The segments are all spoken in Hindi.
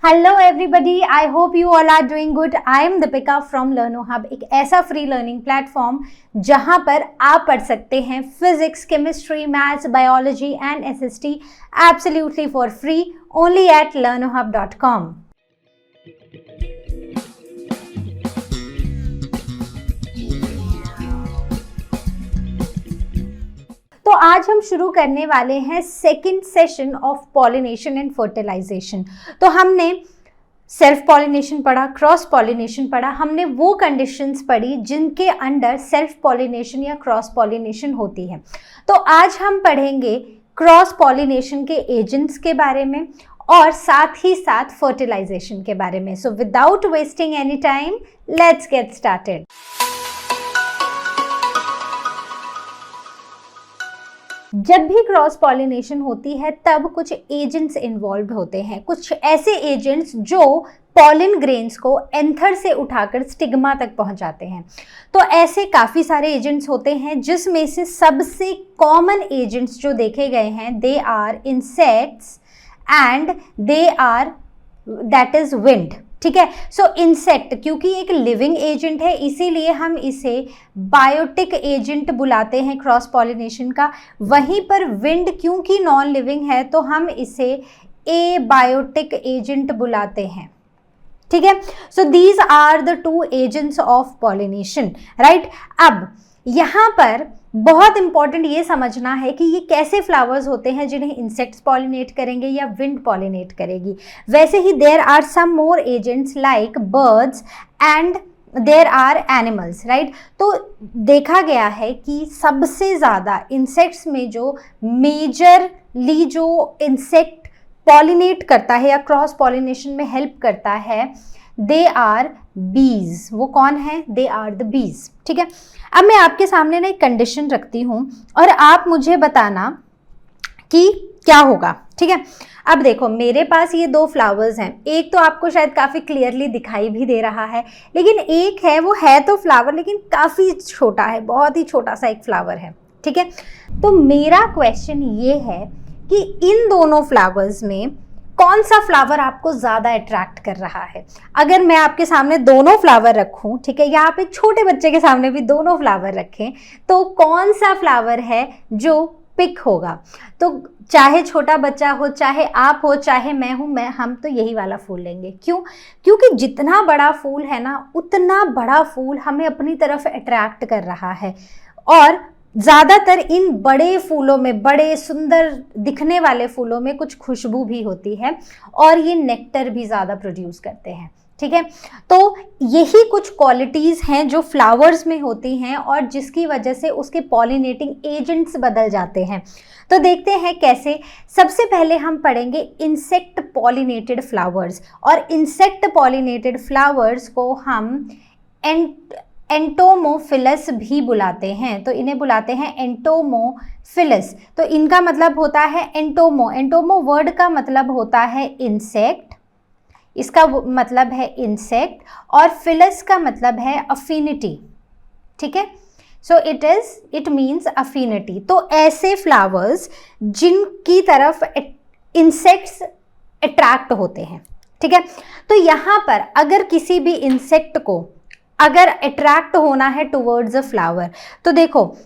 Hello everybody, I hope you all are doing good. I am Deepika from Learno Hub, एक ऐसा फ्री लर्निंग प्लेटफॉर्म जहां पर आप पढ़ सकते हैं physics, chemistry, maths, biology and SST absolutely for free only at learnohub.com। तो आज हम शुरू करने वाले हैं second session of pollination and fertilisation. तो हमने सेल्फ पॉलिनेशन पढ़ा, क्रॉस पॉलिनेशन पढ़ा, हमने वो कंडीशंस पढ़ी जिनके अंडर सेल्फ पॉलिनेशन या क्रॉस पॉलिनेशन होती है। तो आज हम पढ़ेंगे क्रॉस पॉलिनेशन के एजेंट्स के बारे में और साथ ही साथ फर्टिलाइजेशन के बारे में। So without wasting any time, let's get started. जब भी क्रॉस पॉलिनेशन होती है तब कुछ एजेंट्स इन्वॉल्व होते हैं, कुछ ऐसे एजेंट्स जो पॉलिन ग्रेन्स को एंथर से उठाकर स्टिग्मा तक पहुंचाते हैं। तो ऐसे काफ़ी सारे एजेंट्स होते हैं जिसमें से सबसे कॉमन एजेंट्स जो देखे गए हैं they are insects and they are that is wind. ठीक है, सो इंसेक्ट क्योंकि एक लिविंग एजेंट है इसीलिए हम इसे बायोटिक एजेंट बुलाते हैं क्रॉस पॉलिनेशन का। वहीं पर विंड क्योंकि नॉन लिविंग है तो हम इसे ए बायोटिक एजेंट बुलाते हैं। ठीक है, so these are the two agents of pollination, right. अब यहाँ पर बहुत इंपॉर्टेंट ये समझना है कि ये कैसे फ्लावर्स होते हैं जिन्हें इंसेक्ट्स पॉलिनेट करेंगे या विंड पॉलिनेट करेगी। वैसे ही there are some more agents like birds and there are animals, right. तो देखा गया है कि सबसे ज़्यादा इंसेक्ट्स में जो मेजरली जो इंसेक्ट पॉलिनेट करता है या क्रॉस पॉलिनेशन में हेल्प करता है दे आर बीज। वो कौन है? They are the bees. ठीक है, अब मैं आपके सामने ना एक कंडीशन रखती हूँ और आप मुझे बताना कि क्या होगा। ठीक है, अब देखो मेरे पास ये दो फ्लावर्स हैं, एक तो आपको शायद काफ़ी क्लियरली दिखाई भी दे रहा है, लेकिन एक है वो है तो फ्लावर लेकिन काफ़ी छोटा है, बहुत ही छोटा सा एक फ्लावर है। ठीक है, तो मेरा क्वेश्चन ये है कि इन दोनों फ्लावर्स में कौन सा फ्लावर आपको ज़्यादा अट्रैक्ट कर रहा है। अगर मैं आपके सामने दोनों फ्लावर रखूं, ठीक है, या आप एक छोटे बच्चे के सामने भी दोनों फ्लावर रखें, तो कौन सा फ्लावर है जो पिक होगा? तो चाहे छोटा बच्चा हो, चाहे आप हो, चाहे मैं हूँ, हम तो यही वाला फूल लेंगे। क्यों? क्योंकि जितना बड़ा फूल है ना उतना बड़ा फूल हमें अपनी तरफ अट्रैक्ट कर रहा है। और ज़्यादातर इन बड़े फूलों में, बड़े सुंदर दिखने वाले फूलों में कुछ खुशबू भी होती है और ये नेक्टर भी ज़्यादा प्रोड्यूस करते हैं। ठीक है, तो यही कुछ क्वालिटीज़ हैं जो फ्लावर्स में होती हैं और जिसकी वजह से उसके पॉलिनेटिंग एजेंट्स बदल जाते हैं। तो देखते हैं कैसे। सबसे पहले हम पढ़ेंगे इंसेक्ट पॉलिनेटेड फ्लावर्स, और इंसेक्ट पॉलिनेटेड फ्लावर्स को हम एंटोमोफिलस भी बुलाते हैं। तो इन्हें बुलाते हैं एंटोमोफिलस। तो इनका मतलब होता है एंटोमो। एंटोमो वर्ड का मतलब होता है इंसेक्ट, इसका मतलब है इंसेक्ट, और फिलस का मतलब है अफिनिटी। ठीक है, सो इट मीन्स अफिनिटी। तो ऐसे फ्लावर्स जिनकी तरफ इंसेक्ट्स अट्रैक्ट होते हैं। ठीक है, तो यहाँ पर अगर किसी भी इंसेक्ट को अगर अट्रैक्ट होना है टुवर्ड्स अ फ्लावर, तो देखो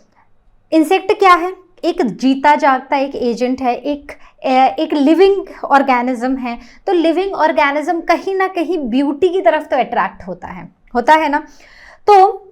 इंसेक्ट क्या है? एक जीता जागता एक एजेंट है, एक लिविंग ऑर्गेनिज्म है। तो लिविंग ऑर्गेनिज्म कहीं ना कहीं ब्यूटी की तरफ तो अट्रैक्ट होता है ना। तो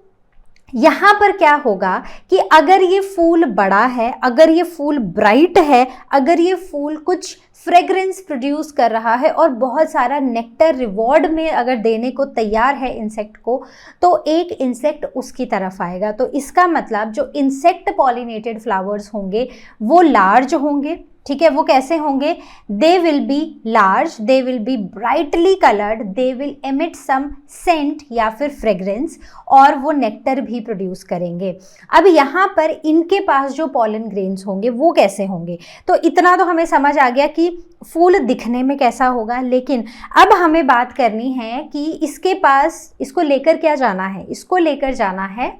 यहाँ पर क्या होगा कि अगर ये फूल बड़ा है, अगर ये फूल ब्राइट है, अगर ये फूल कुछ फ्रेग्रेंस प्रोड्यूस कर रहा है और बहुत सारा नेक्टर रिवॉर्ड में अगर देने को तैयार है इंसेक्ट को, तो एक इंसेक्ट उसकी तरफ आएगा। तो इसका मतलब जो इंसेक्ट पॉलिनेटेड फ्लावर्स होंगे वो लार्ज होंगे। ठीक है, वो कैसे होंगे? They will be large, they will be brightly coloured, they will emit some scent या फिर फ्रेग्रेंस, और वो नेक्टर भी प्रोड्यूस करेंगे। अब यहाँ पर इनके पास जो पॉलन ग्रेन्स होंगे वो कैसे होंगे? तो इतना तो हमें समझ आ गया कि फूल दिखने में कैसा होगा, लेकिन अब हमें बात करनी है कि इसके पास इसको लेकर क्या जाना है? इसको लेकर जाना है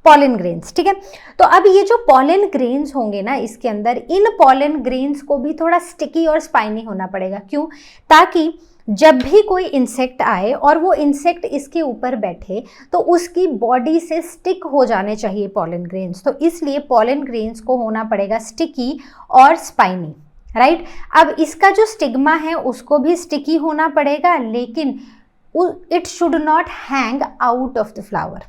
पॉलन ग्रेन्स। ठीक है, तो अब ये जो पॉलन ग्रेन्स होंगे ना इसके अंदर, इन पॉलन ग्रेन्स को भी थोड़ा स्टिकी और स्पाइनी होना पड़ेगा। क्यों? ताकि जब भी कोई इंसेक्ट आए और वो इंसेक्ट इसके ऊपर बैठे तो उसकी बॉडी से स्टिक हो जाने चाहिए पॉलन ग्रेन्स। तो इसलिए पॉलन ग्रेन्स को होना पड़ेगा स्टिकी और स्पाइनी, राइट। अब इसका जो स्टिग्मा है उसको भी स्टिकी होना पड़ेगा, लेकिन it should not hang out of the flower,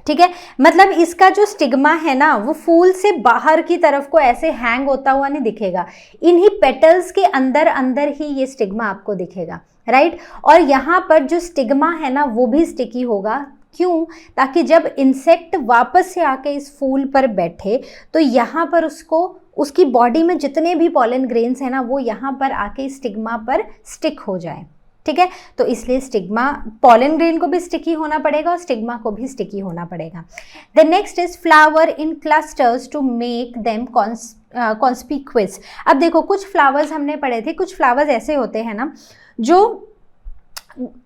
ठीक है। मतलब इसका जो स्टिग्मा है ना वो फूल से बाहर की तरफ को ऐसे हैंग होता हुआ नहीं दिखेगा, इन्हीं पेटल्स के अंदर अंदर ही ये स्टिग्मा आपको दिखेगा, राइट। और यहाँ पर जो स्टिग्मा है ना वो भी स्टिकी होगा, क्यों? ताकि जब इंसेक्ट वापस से आके इस फूल पर बैठे तो यहाँ पर उसको उसकी बॉडी में जितने भी पॉलन ग्रेन्स हैं ना वो यहाँ पर आके स्टिग्मा पर स्टिक हो जाए, ठीक है। तो इसलिए स्टिग्मा, पॉलन ग्रेन को भी स्टिकी होना पड़ेगा और स्टिग्मा को भी स्टिकी होना पड़ेगा। The next is flower in clusters to make them conspicuous. अब देखो कुछ फ्लावर्स हमने पढ़े थे, कुछ फ्लावर्स ऐसे होते हैं ना जो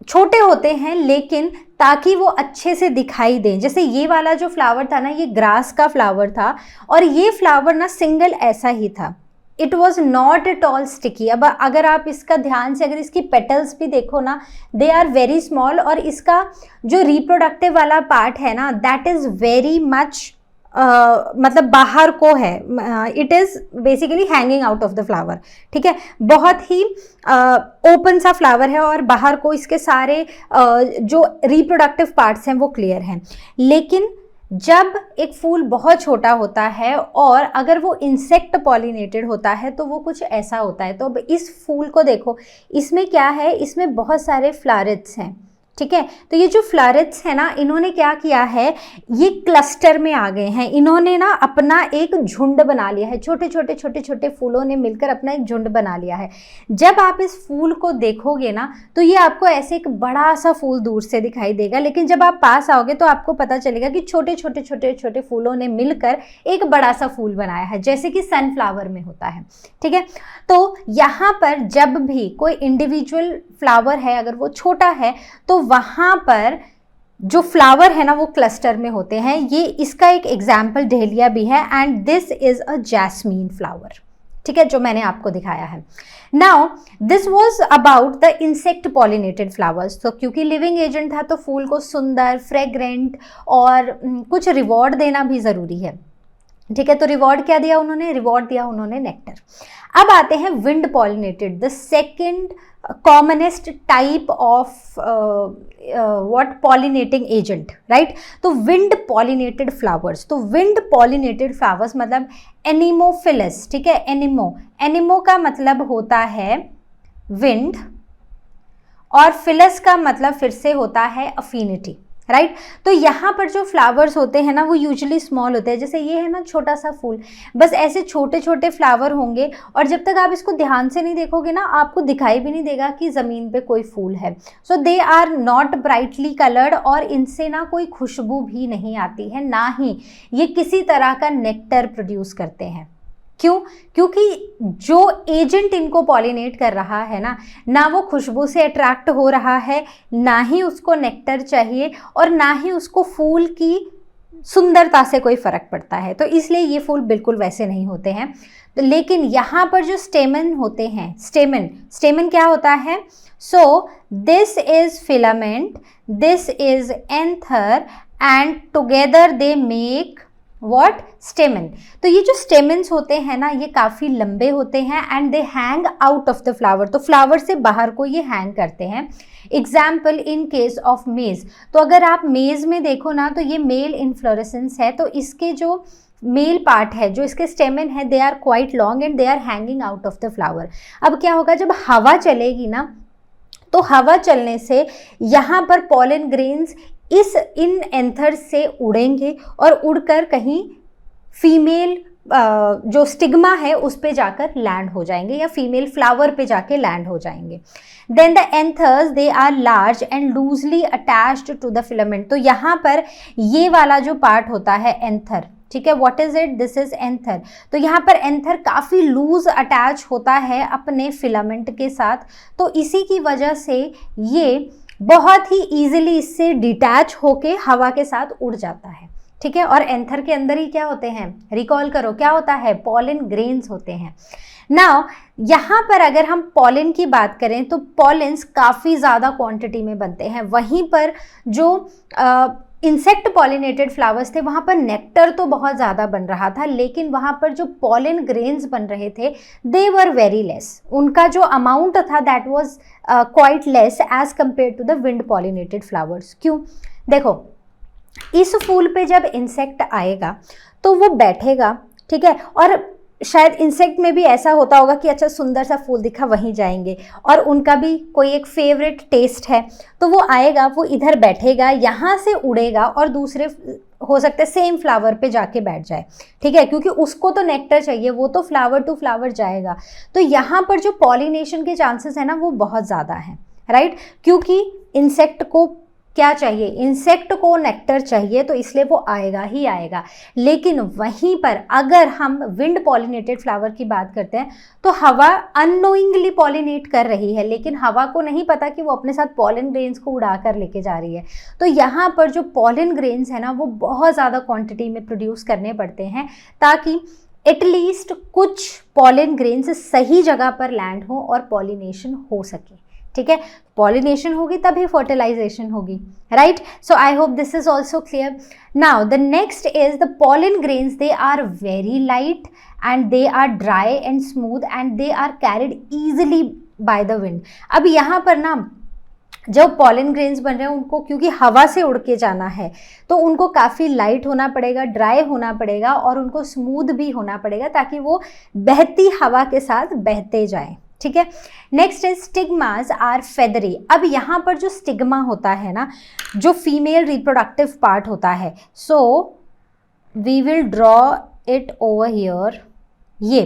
छोटे होते हैं लेकिन ताकि वो अच्छे से दिखाई दें। जैसे ये वाला जो फ्लावर था ना ये ग्रास का फ्लावर था और ये फ्लावर ना सिंगल ऐसा ही था, it was not at all sticky. अब अगर आप इसका ध्यान से अगर इसकी पेटल्स भी देखो ना दे आर वेरी स्मॉल, और इसका जो रिप्रोडक्टिव वाला पार्ट है ना दैट इज़ वेरी मच मतलब बाहर को है, it is basically hanging out of the flower, ठीक है। बहुत ही ओपन सा फ्लावर है और बाहर को इसके सारे जो रिप्रोडक्टिव पार्ट्स हैं वो क्लियर हैं। लेकिन जब एक फूल बहुत छोटा होता है और अगर वो इंसेक्ट पॉलिनेटेड होता है तो वो कुछ ऐसा होता है। तो अब इस फूल को देखो, इसमें क्या है, इसमें बहुत सारे फ्लारेट्स हैं, ठीक है। तो ये जो फ्लारेट्स है ना इन्होंने क्या किया है, ये क्लस्टर में आ गए हैं, इन्होंने ना अपना एक झुंड बना लिया है, छोटे छोटे छोटे छोटे फूलों ने मिलकर अपना एक झुंड बना लिया है। जब आप इस फूल को देखोगे ना तो ये आपको ऐसे एक बड़ा सा फूल दूर से दिखाई देगा, लेकिन जब आप पास आओगे तो आपको पता चलेगा कि छोटे छोटे छोटे छोटे फूलों ने मिलकर एक बड़ा सा फूल बनाया है, जैसे कि सनफ्लावर में होता है, ठीक है। तो यहाँ पर जब भी कोई इंडिविजुअल फ्लावर है अगर वो छोटा है तो वहाँ पर जो फ्लावर है ना वो क्लस्टर में होते हैं। ये इसका एक एग्जाम्पल डेलिया भी है and this is a jasmine flower, ठीक है, जो मैंने आपको दिखाया है। Now this was about the insect pollinated flowers. तो क्योंकि लिविंग एजेंट था तो फूल को सुंदर, फ्रेग्रेंट और कुछ रिवॉर्ड देना भी ज़रूरी है, ठीक है। तो रिवॉर्ड क्या दिया उन्होंने? रिवॉर्ड दिया उन्होंने नेक्टर। अब आते हैं wind pollinated, the second commonest type of what pollinating agent, right. तो विंड पॉलिनेटेड फ्लावर्स, तो विंड पॉलिनेटेड फ्लावर्स मतलब एनिमोफिलस, ठीक है। एनिमो का मतलब होता है विंड और फिलस का मतलब फिर से होता है अफिनिटी, राइट। तो यहाँ पर जो फ्लावर्स होते हैं ना वो यूजुअली स्मॉल होते हैं, जैसे ये है ना छोटा सा फूल, बस ऐसे छोटे छोटे फ्लावर होंगे और जब तक आप इसको ध्यान से नहीं देखोगे ना आपको दिखाई भी नहीं देगा कि ज़मीन पे कोई फूल है। So they are not brightly coloured और इनसे ना कोई खुशबू भी नहीं आती है, ना ही ये किसी तरह का नेक्टर प्रोड्यूस करते हैं। क्यों? क्योंकि जो एजेंट इनको पॉलिनेट कर रहा है ना वो खुशबू से अट्रैक्ट हो रहा है, ना ही उसको नेक्टर चाहिए और ना ही उसको फूल की सुंदरता से कोई फ़र्क पड़ता है। तो इसलिए ये फूल बिल्कुल वैसे नहीं होते हैं। तो लेकिन यहाँ पर जो स्टेमन होते हैं, स्टेमन क्या होता है? So this is filament, this is anther and together they make what? स्टेमन। तो ये जो स्टेमन्स होते हैं ना ये काफ़ी लंबे होते हैं and they hang out of the flower, तो फ्लावर से बाहर को ये हैंग करते हैं। एग्जाम्पल इन केस ऑफ मेज, तो अगर आप मेज में देखो ना तो ये मेल इन्फ्लोरेसेंस है, तो इसके जो मेल पार्ट है, जो इसके स्टेमन है, they are quite long and they are hanging out of the flower. अब क्या होगा जब हवा चलेगी ना तो हवा चलने से यहाँ पर पॉलन ग्रेन्स इन एंथर से उड़ेंगे और उड़कर कहीं फीमेल जो स्टिग्मा है उस पे जाकर लैंड हो जाएंगे या फीमेल फ्लावर पे जाके लैंड हो जाएंगे। Then the anthers they are large and loosely attached to the filament, तो यहाँ पर ये वाला जो पार्ट होता है एंथर, ठीक है, what is it? This is anther. तो यहाँ पर एंथर काफ़ी लूज अटैच होता है अपने फिलामेंट के साथ, तो इसी की वजह से ये बहुत ही ईजिली इससे डिटैच होके हवा के साथ उड़ जाता है, ठीक है। और एंथर के अंदर ही क्या होते हैं? रिकॉल करो, क्या होता है? पॉलन ग्रेन्स होते हैं। नाउ यहाँ पर अगर हम पॉलिन की बात करें तो पॉलिन्स काफ़ी ज़्यादा क्वांटिटी में बनते हैं। वहीं पर जो इंसेक्ट पॉलिनेटेड फ्लावर्स थे वहाँ पर नेक्टर तो बहुत ज़्यादा बन रहा था, लेकिन वहाँ पर जो पॉलिन ग्रेन्स बन रहे थे दे वर वेरी लेस। उनका जो अमाउंट था that was quite less as compare to the wind pollinated flowers. क्यों? देखो, इस फूल पे जब इंसेक्ट आएगा तो वो बैठेगा, ठीक है, और शायद इंसेक्ट में भी ऐसा होता होगा कि अच्छा सुंदर सा फूल दिखा वहीं जाएंगे, और उनका भी कोई एक फेवरेट टेस्ट है, तो वो आएगा, वो इधर बैठेगा, यहाँ से उड़ेगा और दूसरे हो सकता है सेम फ्लावर पे जाके बैठ जाए, ठीक है, क्योंकि उसको तो नेक्टर चाहिए, वो तो फ्लावर टू फ्लावर जाएगा। तो यहाँ पर जो पॉलिनेशन के चांसेस है ना वो बहुत ज़्यादा हैं, राइट, क्योंकि इंसेक्ट को क्या चाहिए, इंसेक्ट को नेक्टर चाहिए, तो इसलिए वो आएगा ही आएगा। लेकिन वहीं पर अगर हम विंड पॉलिनेटेड फ्लावर की बात करते हैं तो हवा अननोइंगली पॉलिनेट कर रही है, लेकिन हवा को नहीं पता कि वो अपने साथ पॉलिन ग्रेन्स को उड़ा कर लेके जा रही है। तो यहाँ पर जो पॉलिन ग्रेन्स है ना वो बहुत ज़्यादा क्वांटिटी में प्रोड्यूस करने पड़ते हैं ताकि एटलीस्ट कुछ पॉलिन ग्रेन्स सही जगह पर लैंड हो और पॉलिनेशन हो सके, ठीक है। पॉलिनेशन होगी तभी फर्टिलाइजेशन होगी, right. So I hope this is also clear. Now the next is the pollen grains, they are very light and they are dry and smooth and they are carried easily by the wind. अब यहाँ पर ना जो पॉलिन ग्रेन्स बन रहे हैं उनको क्योंकि हवा से उड़ के जाना है तो उनको काफ़ी लाइट होना पड़ेगा, ड्राई होना पड़ेगा और उनको स्मूथ भी होना पड़ेगा ताकि वो बहती हवा के साथ बहते जाएं, ठीक है। Next is stigmas are feathery. अब यहाँ पर जो स्टिग्मा होता है ना, जो फीमेल रिप्रोडक्टिव पार्ट होता है, so we will draw it over here, ये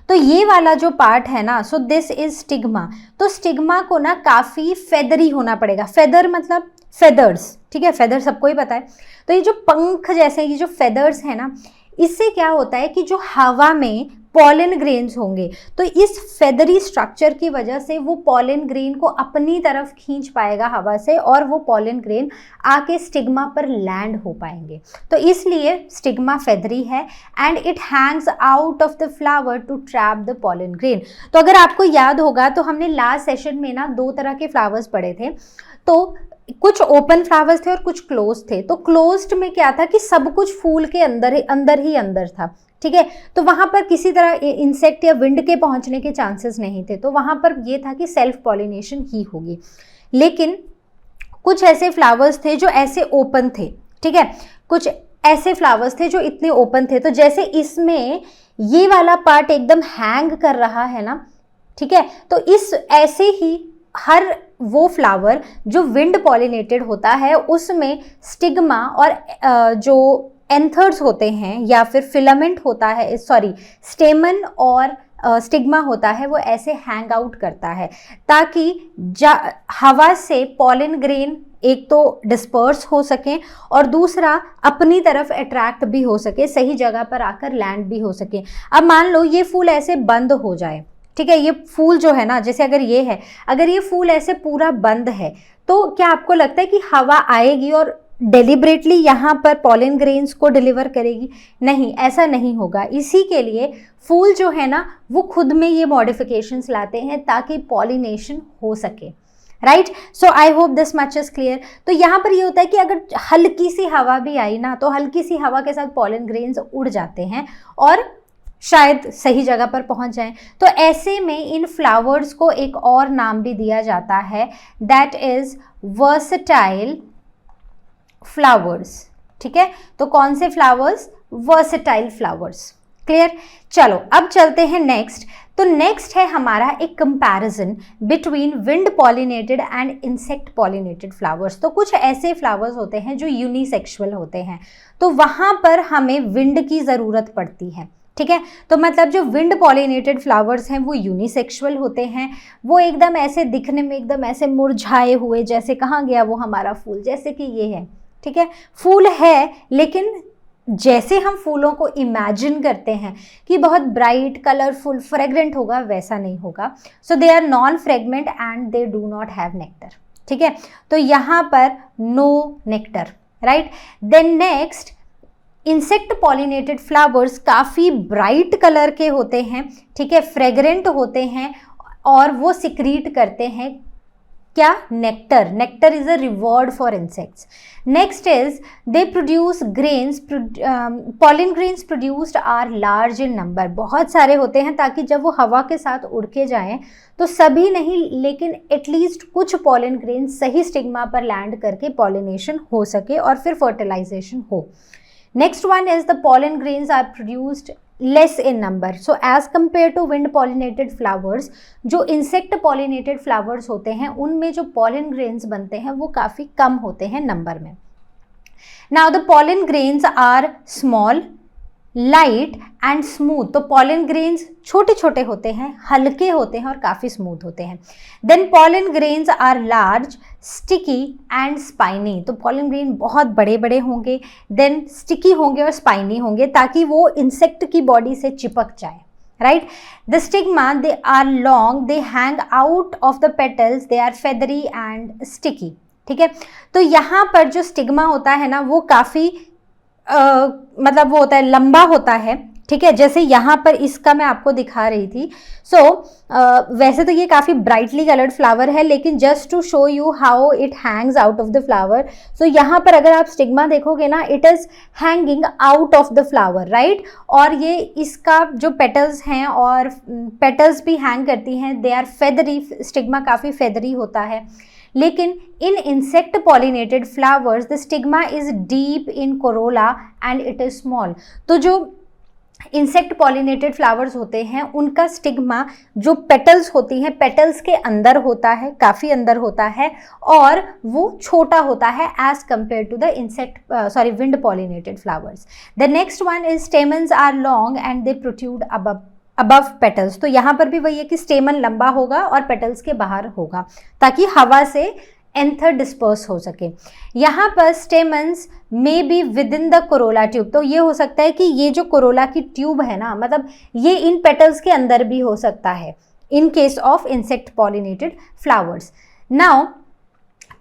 तो ये वाला जो पार्ट है ना, सो दिस इज स्टिग्मा। तो स्टिग्मा को ना काफ़ी फेदरी होना पड़ेगा। फेदर मतलब फेदर्स, ठीक है, फेदर सबको ही पता है। तो ये जो पंख जैसे ये जो फेदर्स है ना, इससे क्या होता है कि जो हवा में पॉलिन ग्रेन्स होंगे तो इस फेदरी स्ट्रक्चर की वजह से वो पॉलिन ग्रेन को अपनी तरफ खींच पाएगा हवा से और वो पॉलिन ग्रेन आके स्टिग्मा पर लैंड हो पाएंगे। तो इसलिए स्टिग्मा फेदरी है and it hangs out of the flower to trap the pollen grain. तो अगर आपको याद होगा तो हमने लास्ट सेशन में ना 2 तरह के फ्लावर्स पढ़े थे, तो कुछ ओपन फ्लावर्स थे और कुछ क्लोज थे। तो क्लोज्ड में क्या था कि सब कुछ फूल के अंदर था, ठीक है, तो वहाँ पर किसी तरह इंसेक्ट या विंड के पहुँचने के चांसेस नहीं थे। तो वहाँ पर ये था कि सेल्फ पॉलिनेशन ही होगी। लेकिन कुछ ऐसे फ्लावर्स थे जो ऐसे ओपन थे, ठीक है, कुछ ऐसे फ्लावर्स थे जो इतने ओपन थे, तो जैसे इसमें ये वाला पार्ट एकदम हैंग कर रहा है ना, ठीक है, तो इस ऐसे ही हर वो फ्लावर जो विंड पॉलिनेटेड होता है उसमें स्टिग्मा और जो एंथर्स होते हैं या फिर फिलामेंट होता है, सॉरी स्टेमन और स्टिग्मा होता है, वो ऐसे हैंग आउट करता है ताकि हवा से पॉलिन ग्रेन एक तो डिस्पर्स हो सके और दूसरा अपनी तरफ अट्रैक्ट भी हो सके, सही जगह पर आकर लैंड भी हो सके। अब मान लो ये फूल ऐसे बंद हो जाए, ठीक है, ये फूल जो है ना, जैसे अगर ये है, अगर ये फूल ऐसे पूरा बंद है तो क्या आपको लगता है कि हवा आएगी और डेलिबरेटली यहाँ पर पॉलिन ग्रेन्स को डिलीवर करेगी? नहीं, ऐसा नहीं होगा। इसी के लिए फूल जो है ना वो खुद में ये मॉडिफिकेशंस लाते हैं ताकि पॉलिनेशन हो सके, right. So I hope this much is clear. तो यहाँ पर ये होता है कि अगर हल्की सी हवा भी आई ना तो हल्की सी हवा के साथ पॉलिन ग्रेन्स उड़ जाते हैं और शायद सही जगह पर पहुंच जाएं। तो ऐसे में इन फ्लावर्स को एक और नाम भी दिया जाता है, दैट इज वर्सेटाइल फ्लावर्स, ठीक है। तो कौन से फ्लावर्स? Versatile flowers. क्लियर? चलो अब चलते हैं नेक्स्ट। तो नेक्स्ट है हमारा एक comparison between wind pollinated and insect pollinated flowers. तो कुछ ऐसे फ्लावर्स होते हैं जो यूनिसेक्सुअल होते हैं, तो वहां पर हमें विंड की ज़रूरत पड़ती है, ठीक है। तो मतलब जो विंड पॉलिनेटेड फ्लावर्स हैं वो यूनिसेक्सुअल होते हैं, वो एकदम ऐसे दिखने में एकदम ऐसे मुरझाए हुए, जैसे कहाँ गया वो हमारा फूल, जैसे कि ये है, ठीक है, फूल है लेकिन जैसे हम फूलों को इमेजिन करते हैं कि बहुत ब्राइट, कलरफुल, फ्रेग्रेंट होगा, वैसा नहीं होगा। So they are non fragrant and they do not have nectar, ठीक है। तो यहाँ पर no nectar, right. Then next insect pollinated flowers काफ़ी ब्राइट कलर के होते हैं, ठीक है, फ्रेग्रेंट होते हैं और वो सिक्रीट करते हैं क्या, nectar. Nectar is a reward for insects. Next is they produce grains. Pollen grains produced are large in number. बहुत सारे होते हैं ताकि जब वो हवा के साथ उड़ के जाएं तो सभी नहीं लेकिन एटलीस्ट कुछ पॉलिन ग्रेन्स सही स्टिग्मा पर लैंड करके पॉलिनेशन हो सके और फिर फर्टिलाइजेशन हो. Next one is the pollen grains are produced less in number. So as compared to wind pollinated flowers, जो insect pollinated flowers होते हैं उनमें जो pollen grains बनते हैं वो काफ़ी कम होते हैं नंबर में. Now the pollen grains are small, light and smooth. तो पॉलन ग्रेन्स छोटे छोटे होते हैं, हल्के होते हैं और काफ़ी स्मूथ होते हैं. Then pollen grains are large, sticky and spiny. तो पॉलन ग्रेन बहुत बड़े बड़े होंगे, देन स्टिकी होंगे और स्पाइनी होंगे ताकि वो इंसेक्ट की बॉडी से चिपक जाए. Right. The stigma they are long, they hang out of the petals, they are feathery and sticky. ठीक है. तो यहाँ पर जो स्टिग्मा होता है ना वो काफ़ी मतलब वो होता है, लंबा होता है. ठीक है, जैसे यहाँ पर इसका मैं आपको दिखा रही थी. वैसे तो ये काफ़ी ब्राइटली कलर्ड फ्लावर है लेकिन just to show you how it hangs out of the flower. यहाँ पर अगर आप स्टिग्मा देखोगे ना, it is hanging out of the flower. Right. और ये इसका जो पेटल्स हैं और पेटल्स भी हैंग करती हैं, दे आर फेदरी. स्टिग्मा काफ़ी फेदरी होता है. लेकिन इन insect pollinated flowers the stigma is deep in Corolla and it is small. तो जो इंसेक्ट पॉलिनेटेड फ्लावर्स होते हैं उनका स्टिग्मा जो पेटल्स होती हैं, पेटल्स के अंदर होता है, काफ़ी अंदर होता है और वो छोटा होता है as compare to the wind pollinated flowers. The next one is stamens are long and they protrude above petals. तो यहाँ पर भी वही है कि स्टेमन लंबा होगा और पेटल्स के बाहर होगा ताकि हवा से एंथर डिस्पर्स हो सके. यहाँ पर stamens may be with in the Corolla tube. तो ये हो सकता है कि ये जो कोरोला की ट्यूब है ना, मतलब ये इन पेटल्स के अंदर भी हो सकता है in case of insect pollinated flowers. Now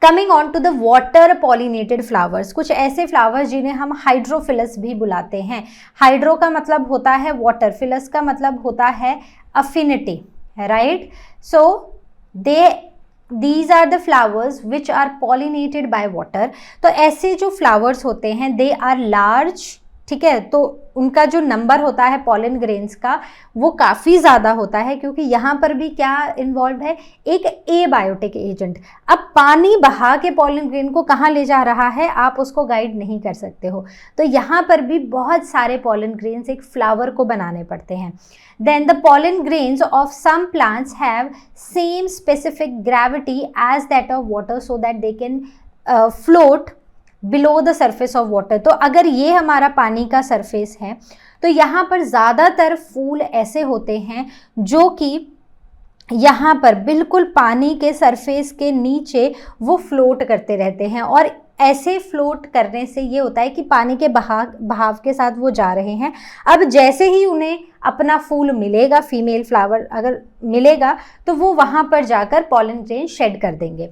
coming on to the water pollinated flowers. कुछ ऐसे फ्लावर्स जिन्हें हम हाइड्रोफिलस भी बुलाते हैं. हाइड्रो का मतलब होता है वाटर, फिलस का मतलब होता है affinity. Right. So these are the flowers which are pollinated by water. तो ऐसे जो फ्लावर्स होते हैं they are large. ठीक है. तो उनका जो नंबर होता है पॉलन ग्रेन्स का वो काफ़ी ज़्यादा होता है क्योंकि यहाँ पर भी क्या इन्वॉल्व है, एक एबायोटिक एजेंट. अब पानी बहा के पॉलन ग्रेन को कहाँ ले जा रहा है आप उसको गाइड नहीं कर सकते हो. तो यहाँ पर भी बहुत सारे पॉलन ग्रेन्स एक फ्लावर को बनाने पड़ते हैं. Then the pollen grains of some plants have same specific gravity as that of water so that they can float below the surface of water. तो अगर ये हमारा पानी का सरफेस है तो यहाँ पर ज़्यादातर फूल ऐसे होते हैं जो कि यहाँ पर बिल्कुल पानी के सरफेस के नीचे वो फ्लोट करते रहते हैं और ऐसे फ्लोट करने से ये होता है कि पानी के बहाव के साथ वो जा रहे हैं. अब जैसे ही उन्हें अपना फूल मिलेगा, फीमेल फ्लावर अगर मिलेगा तो वो वहाँ पर जाकर पॉलन ग्रेन शेड कर देंगे.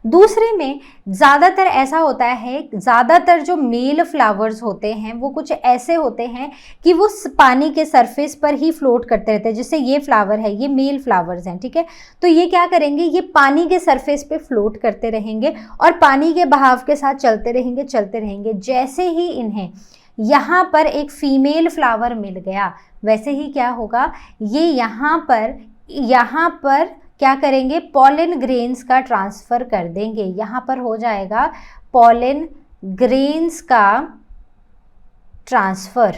दूसरे में ज़्यादातर ऐसा होता है, ज़्यादातर जो मेल फ्लावर्स होते हैं वो कुछ ऐसे होते हैं कि वो पानी के सरफेस पर ही फ्लोट करते रहते हैं. जैसे ये फ्लावर है, ये मेल फ्लावर्स हैं. ठीक है. तो ये क्या करेंगे, ये पानी के सरफेस पे फ्लोट करते रहेंगे और पानी के बहाव के साथ चलते रहेंगे. जैसे ही इन्हें यहाँ पर एक फीमेल फ्लावर मिल गया वैसे ही क्या होगा, ये यहाँ पर क्या करेंगे, पॉलन ग्रेन्स का ट्रांसफ़र कर देंगे. यहाँ पर हो जाएगा पॉलन ग्रेन्स का ट्रांसफ़र.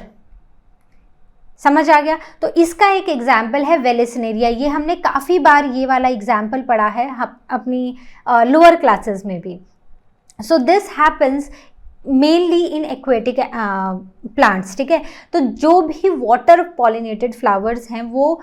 समझ आ गया. तो इसका एक एग्जाम्पल है वेलिसनेरिया. ये हमने काफ़ी बार ये वाला एग्जाम्पल पढ़ा है अपनी लोअर क्लासेस में भी. So this happens mainly in aquatic plants. ठीक है. तो जो भी वाटर पॉलिनेटेड फ्लावर्स हैं वो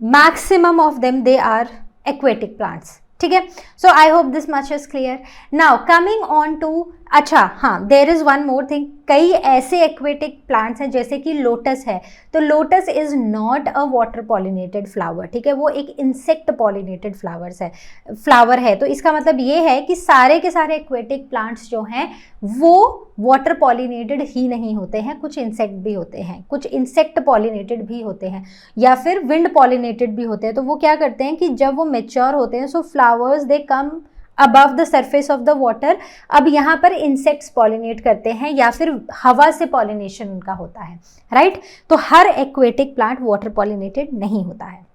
maximum of them they are aquatic plants. ठीक है. So I hope this much is clear. Now coming on to अच्छा हाँ, there is one more thing, कई ऐसे एक्वेटिक प्लांट्स हैं जैसे कि लोटस है, तो lotus is not a water pollinated flower, ठीक है, वो एक इंसेक्ट पॉलिनेटेड फ्लावर है। तो इसका मतलब ये है कि सारे के सारे एक्वेटिक प्लांट्स जो हैं वो वाटर पॉलिनेटेड ही नहीं होते हैं, कुछ इंसेक्ट भी होते हैं, कुछ इंसेक्ट पॉलिनेटेड भी होते हैं, या फिर विंड पॉलिनेटेड भी होते हैं। तो वो क्या करते हैं कि जब वो मेच्योर होते हैं, सो flowers they come above the surface of the water. अब यहाँ पर इंसेक्ट्स पॉलिनेट करते हैं या फिर हवा से पॉलिनेशन उनका होता है, राइट। तो हर एक्वेटिक प्लांट वाटर पॉलिनेटेड नहीं होता है।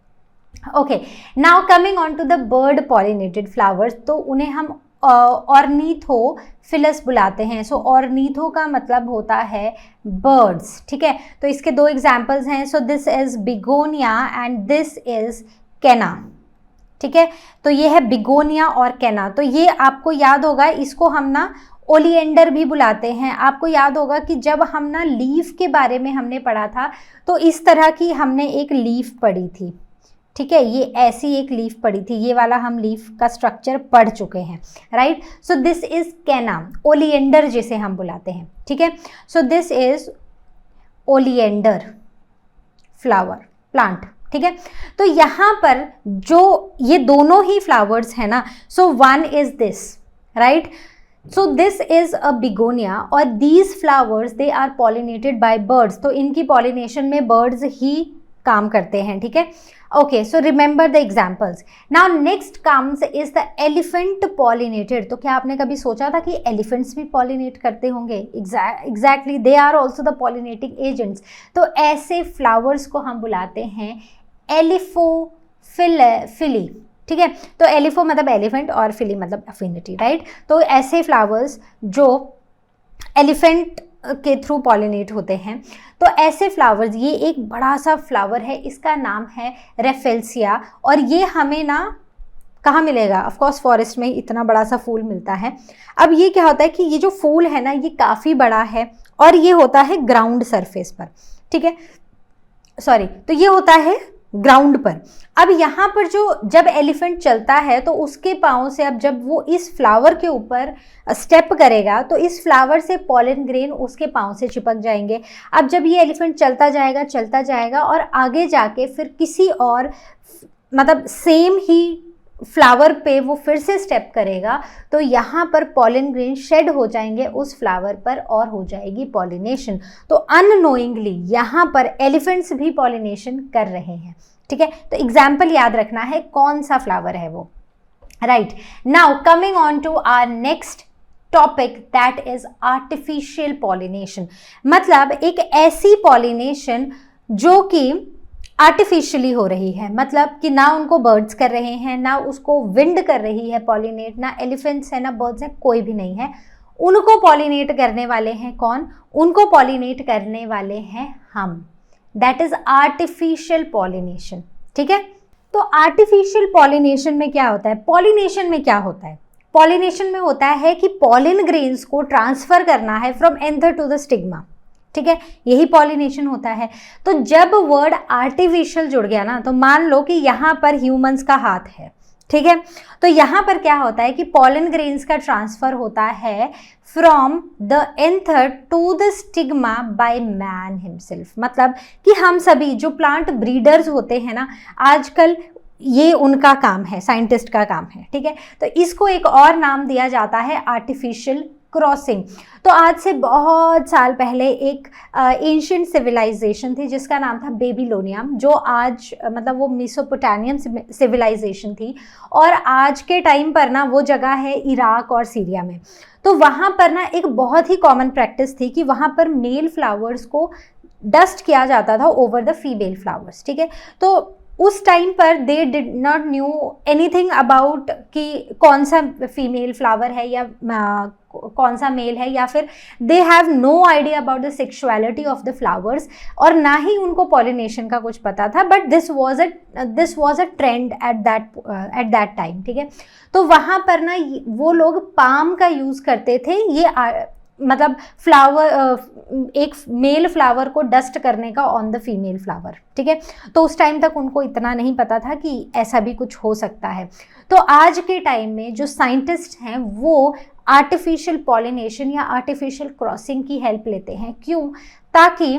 Okay, now coming on to the bird pollinated flowers, तो उन्हें हम ऑर्निथोफिलस बुलाते हैं। सो ऑर्निथो का मतलब होता है बर्ड्स, ठीक है। तो इसके दो एग्जाम्पल्स हैं, सो this is begonia and this is कैना, ठीक है। तो ये है बिगोनिया और कैना। तो ये आपको याद होगा, इसको हम ना ओलिएंडर भी बुलाते हैं। आपको याद होगा कि जब हम ना लीफ के बारे में हमने पढ़ा था, तो इस तरह की हमने एक लीफ पढ़ी थी, ठीक है, ये ऐसी एक लीफ पढ़ी थी, ये वाला हम लीफ का स्ट्रक्चर पढ़ चुके हैं, राइट। सो दिस इज कैना, ओलिएंडर जिसे हम बुलाते हैं, ठीक है। So this is oleander flower plant, ठीक है। तो यहाँ पर जो ये दोनों ही फ्लावर्स हैं ना, so one is this, right. So this is a begonia और these flowers they are pollinated by birds. तो इनकी पॉलिनेशन में बर्ड्स ही काम करते हैं, ठीक है। Okay, so remember the examples. Now next comes is the elephant pollinated. तो क्या आपने कभी सोचा था कि एलिफेंट्स भी पॉलिनेट करते होंगे? Exactly, they are also the pollinating agents. तो ऐसे फ्लावर्स को हम बुलाते हैं एलिफोफिली, ठीक है। तो एलिफो मतलब एलिफेंट और फिली मतलब अफिनिटी, राइट। तो ऐसे फ्लावर्स जो एलिफेंट के थ्रू पॉलिनेट होते हैं, तो ऐसे फ्लावर्स, ये एक बड़ा सा फ्लावर है, इसका नाम है रेफेल्सिया। और ये हमें ना कहाँ मिलेगा? ऑफ कोर्स फॉरेस्ट में इतना बड़ा सा फूल मिलता है। अब ये क्या होता है कि ये जो फूल है ना, ये काफ़ी बड़ा है और ये होता है ग्राउंड सरफेस पर, ठीक है, सॉरी, तो ये होता है ग्राउंड पर। अब यहाँ पर जो जब एलिफेंट चलता है तो उसके पाँव से, अब जब वो इस फ्लावर के ऊपर स्टेप करेगा तो इस फ्लावर से पॉलन ग्रेन उसके पाँव से चिपक जाएंगे। अब जब ये एलिफेंट चलता जाएगा और आगे जाके फिर किसी और मतलब सेम ही फ्लावर पे वो फिर से स्टेप करेगा, तो यहाँ पर पॉलन ग्रेन शेड हो जाएंगे उस फ्लावर पर और हो जाएगी पॉलिनेशन। तो अननोइंगली यहाँ पर एलिफेंट्स भी पॉलिनेशन कर रहे हैं, ठीक है। तो एग्जाम्पल याद रखना है कौन सा फ्लावर है वो, right. Now coming on to our next topic, that is artificial pollination. मतलब एक ऐसी पॉलिनेशन जो कि आर्टिफिशियली हो रही है, मतलब कि ना उनको बर्ड्स कर रहे हैं, ना उसको विंड कर रही है पॉलिनेट, ना एलिफेंट्स है ना बर्ड्स है, कोई भी नहीं है। उनको पॉलिनेट करने वाले हैं कौन? उनको पॉलिनेट करने वाले हैं हम। दैट इज आर्टिफिशियल पॉलिनेशन, ठीक है। तो आर्टिफिशियल पॉलिनेशन में क्या होता है? पॉलिनेशन में क्या होता है? पॉलिनेशन में होता है कि पॉलिन ग्रेन्स को ट्रांसफर करना है from anther to the stigma, ठीक है, यही पॉलिनेशन होता है। तो जब वर्ड आर्टिफिशियल जुड़ गया ना, तो मान लो कि यहाँ पर ह्यूमंस का हाथ है, ठीक है, तो यहाँ पर क्या होता है कि पॉलन ग्रेन्स का ट्रांसफर होता है from the anther to the stigma by man himself. मतलब कि हम सभी जो प्लांट ब्रीडर्स होते हैं ना, आजकल ये उनका काम है, साइंटिस्ट का काम है, ठीक है। तो इसको एक और नाम दिया जाता है आर्टिफिशियल क्रॉसिंग। तो आज से बहुत साल पहले एक एंशिएंट सिविलाइजेशन थी जिसका नाम था बेबीलोनियम, जो आज मतलब वो मेसोपोटामियन सिविलाइजेशन थी, और आज के टाइम पर ना वो जगह है इराक और सीरिया में। तो वहाँ पर ना एक बहुत ही कॉमन प्रैक्टिस थी कि वहाँ पर मेल फ्लावर्स को डस्ट किया जाता था ओवर द फीमेल फ्लावर्स, ठीक है। तो उस टाइम पर they did not new anything about कि कौन सा फीमेल फ्लावर है या कौन सा मेल है, या फिर they have no idea about the sexuality of the flowers, और ना ही उनको पॉलिनेशन का कुछ पता था। But this was a trend at that time, ठीक है। तो वहाँ पर ना वो लोग पाम का यूज़ करते थे, ये मतलब फ्लावर एक मेल फ्लावर को डस्ट करने का ऑन द फीमेल फ्लावर, ठीक है। तो उस टाइम तक उनको इतना नहीं पता था कि ऐसा भी कुछ हो सकता है। तो आज के टाइम में जो साइंटिस्ट हैं वो आर्टिफिशियल पॉलिनेशन या आर्टिफिशियल क्रॉसिंग की हेल्प लेते हैं। क्यों? ताकि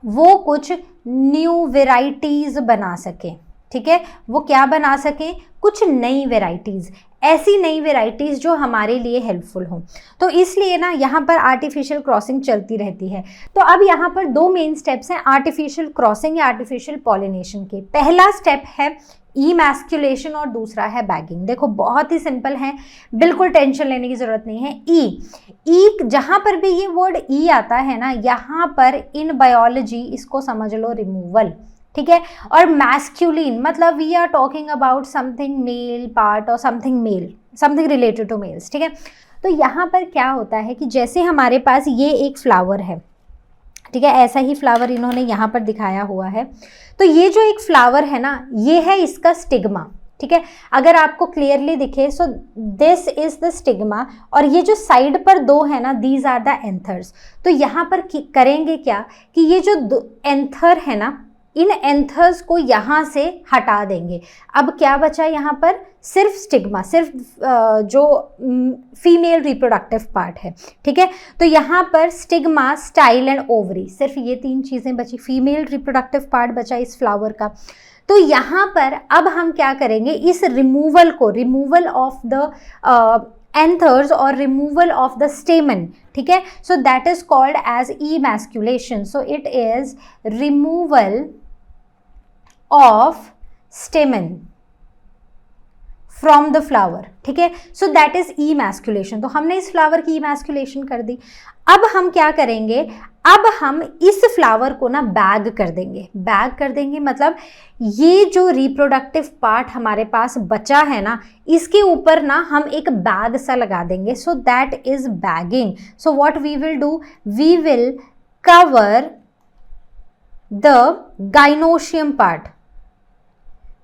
वो कुछ न्यू वेराइटीज़ बना सके। ठीक है, वो क्या बना सके? कुछ नई वेराइटीज़, ऐसी नई वेराइटीज़ जो हमारे लिए हेल्पफुल हों। तो इसलिए ना यहाँ पर आर्टिफिशियल क्रॉसिंग चलती रहती है। तो अब यहाँ पर दो मेन स्टेप्स हैं आर्टिफिशियल क्रॉसिंग या आर्टिफिशियल पॉलिनेशन के। पहला स्टेप है इमैस्कुलेशन और दूसरा है बैगिंग। देखो बहुत ही सिंपल है, बिल्कुल टेंशन लेने की ज़रूरत नहीं है। ई जहाँ पर भी ये वर्ड ई आता है ना, यहाँ पर इन बायोलॉजी इसको समझ लो रिमूवल। ठीक है, और मैस्कुलिन मतलब we are talking about something male part और समथिंग रिलेटेड टू मेल्स। ठीक है, तो यहाँ पर क्या होता है कि जैसे हमारे पास ये एक फ्लावर है, ठीक है, ऐसा ही फ्लावर इन्होंने यहाँ पर दिखाया हुआ है। तो ये जो एक फ्लावर है ना, ये है इसका स्टिग्मा। ठीक है, अगर आपको क्लियरली दिखे, सो दिस इज द स्टिग्मा, और ये जो साइड पर दो है ना, दीज आर द एंथर्स। तो यहाँ पर करेंगे क्या कि ये जो एंथर है ना, इन एंथर्स को यहाँ से हटा देंगे। अब क्या बचा यहाँ पर? सिर्फ स्टिग्मा, सिर्फ जो फीमेल रिप्रोडक्टिव पार्ट है। ठीक है, तो यहाँ पर स्टिग्मा, स्टाइल एंड ओवरी, सिर्फ ये तीन चीज़ें बची। फीमेल रिप्रोडक्टिव पार्ट बचा इस फ्लावर का। तो यहाँ पर अब हम क्या करेंगे? इस रिमूवल ऑफ द एंथर्स और रिमूवल ऑफ द स्टेमन। ठीक है, so that is called as emasculation. So it is removal of stamen from the flower. ठीक है, सो दैट इज इमैस्कुलेशन। तो हमने इस फ्लावर की इमैस्कुलेशन कर दी। अब हम क्या करेंगे? अब हम इस फ्लावर को ना बैग कर देंगे मतलब ये जो रिप्रोडक्टिव पार्ट हमारे पास बचा है ना, इसके ऊपर ना हम एक बैग सा लगा देंगे। So that is bagging. So what we will do, we will cover the gynoecium part.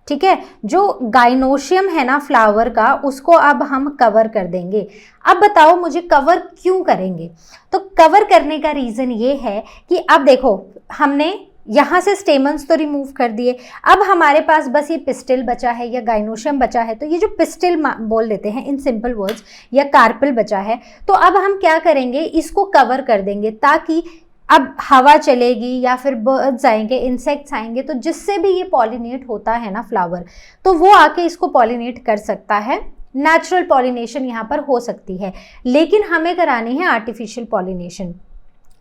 ठीक है, जो गाइनोशियम है ना फ्लावर का, उसको अब हम कवर कर देंगे। अब बताओ मुझे कवर क्यों करेंगे? तो कवर करने का रीज़न ये है कि अब देखो, हमने यहाँ से स्टेमन्स तो रिमूव कर दिए, अब हमारे पास बस ये पिस्टिल बचा है या गाइनोशियम बचा है। तो ये जो पिस्टिल बोल देते हैं इन सिंपल वर्ड्स, या कार्पल बचा है, तो अब हम क्या करेंगे? इसको कवर कर देंगे, ताकि अब हवा चलेगी या फिर बर्ड्स आएंगे, इंसेक्ट्स आएंगे, तो जिससे भी ये पॉलिनेट होता है ना फ्लावर, तो वो आके इसको पॉलिनेट कर सकता है। नेचुरल पॉलिनेशन यहाँ पर हो सकती है, लेकिन हमें करानी है आर्टिफिशियल पॉलिनेशन।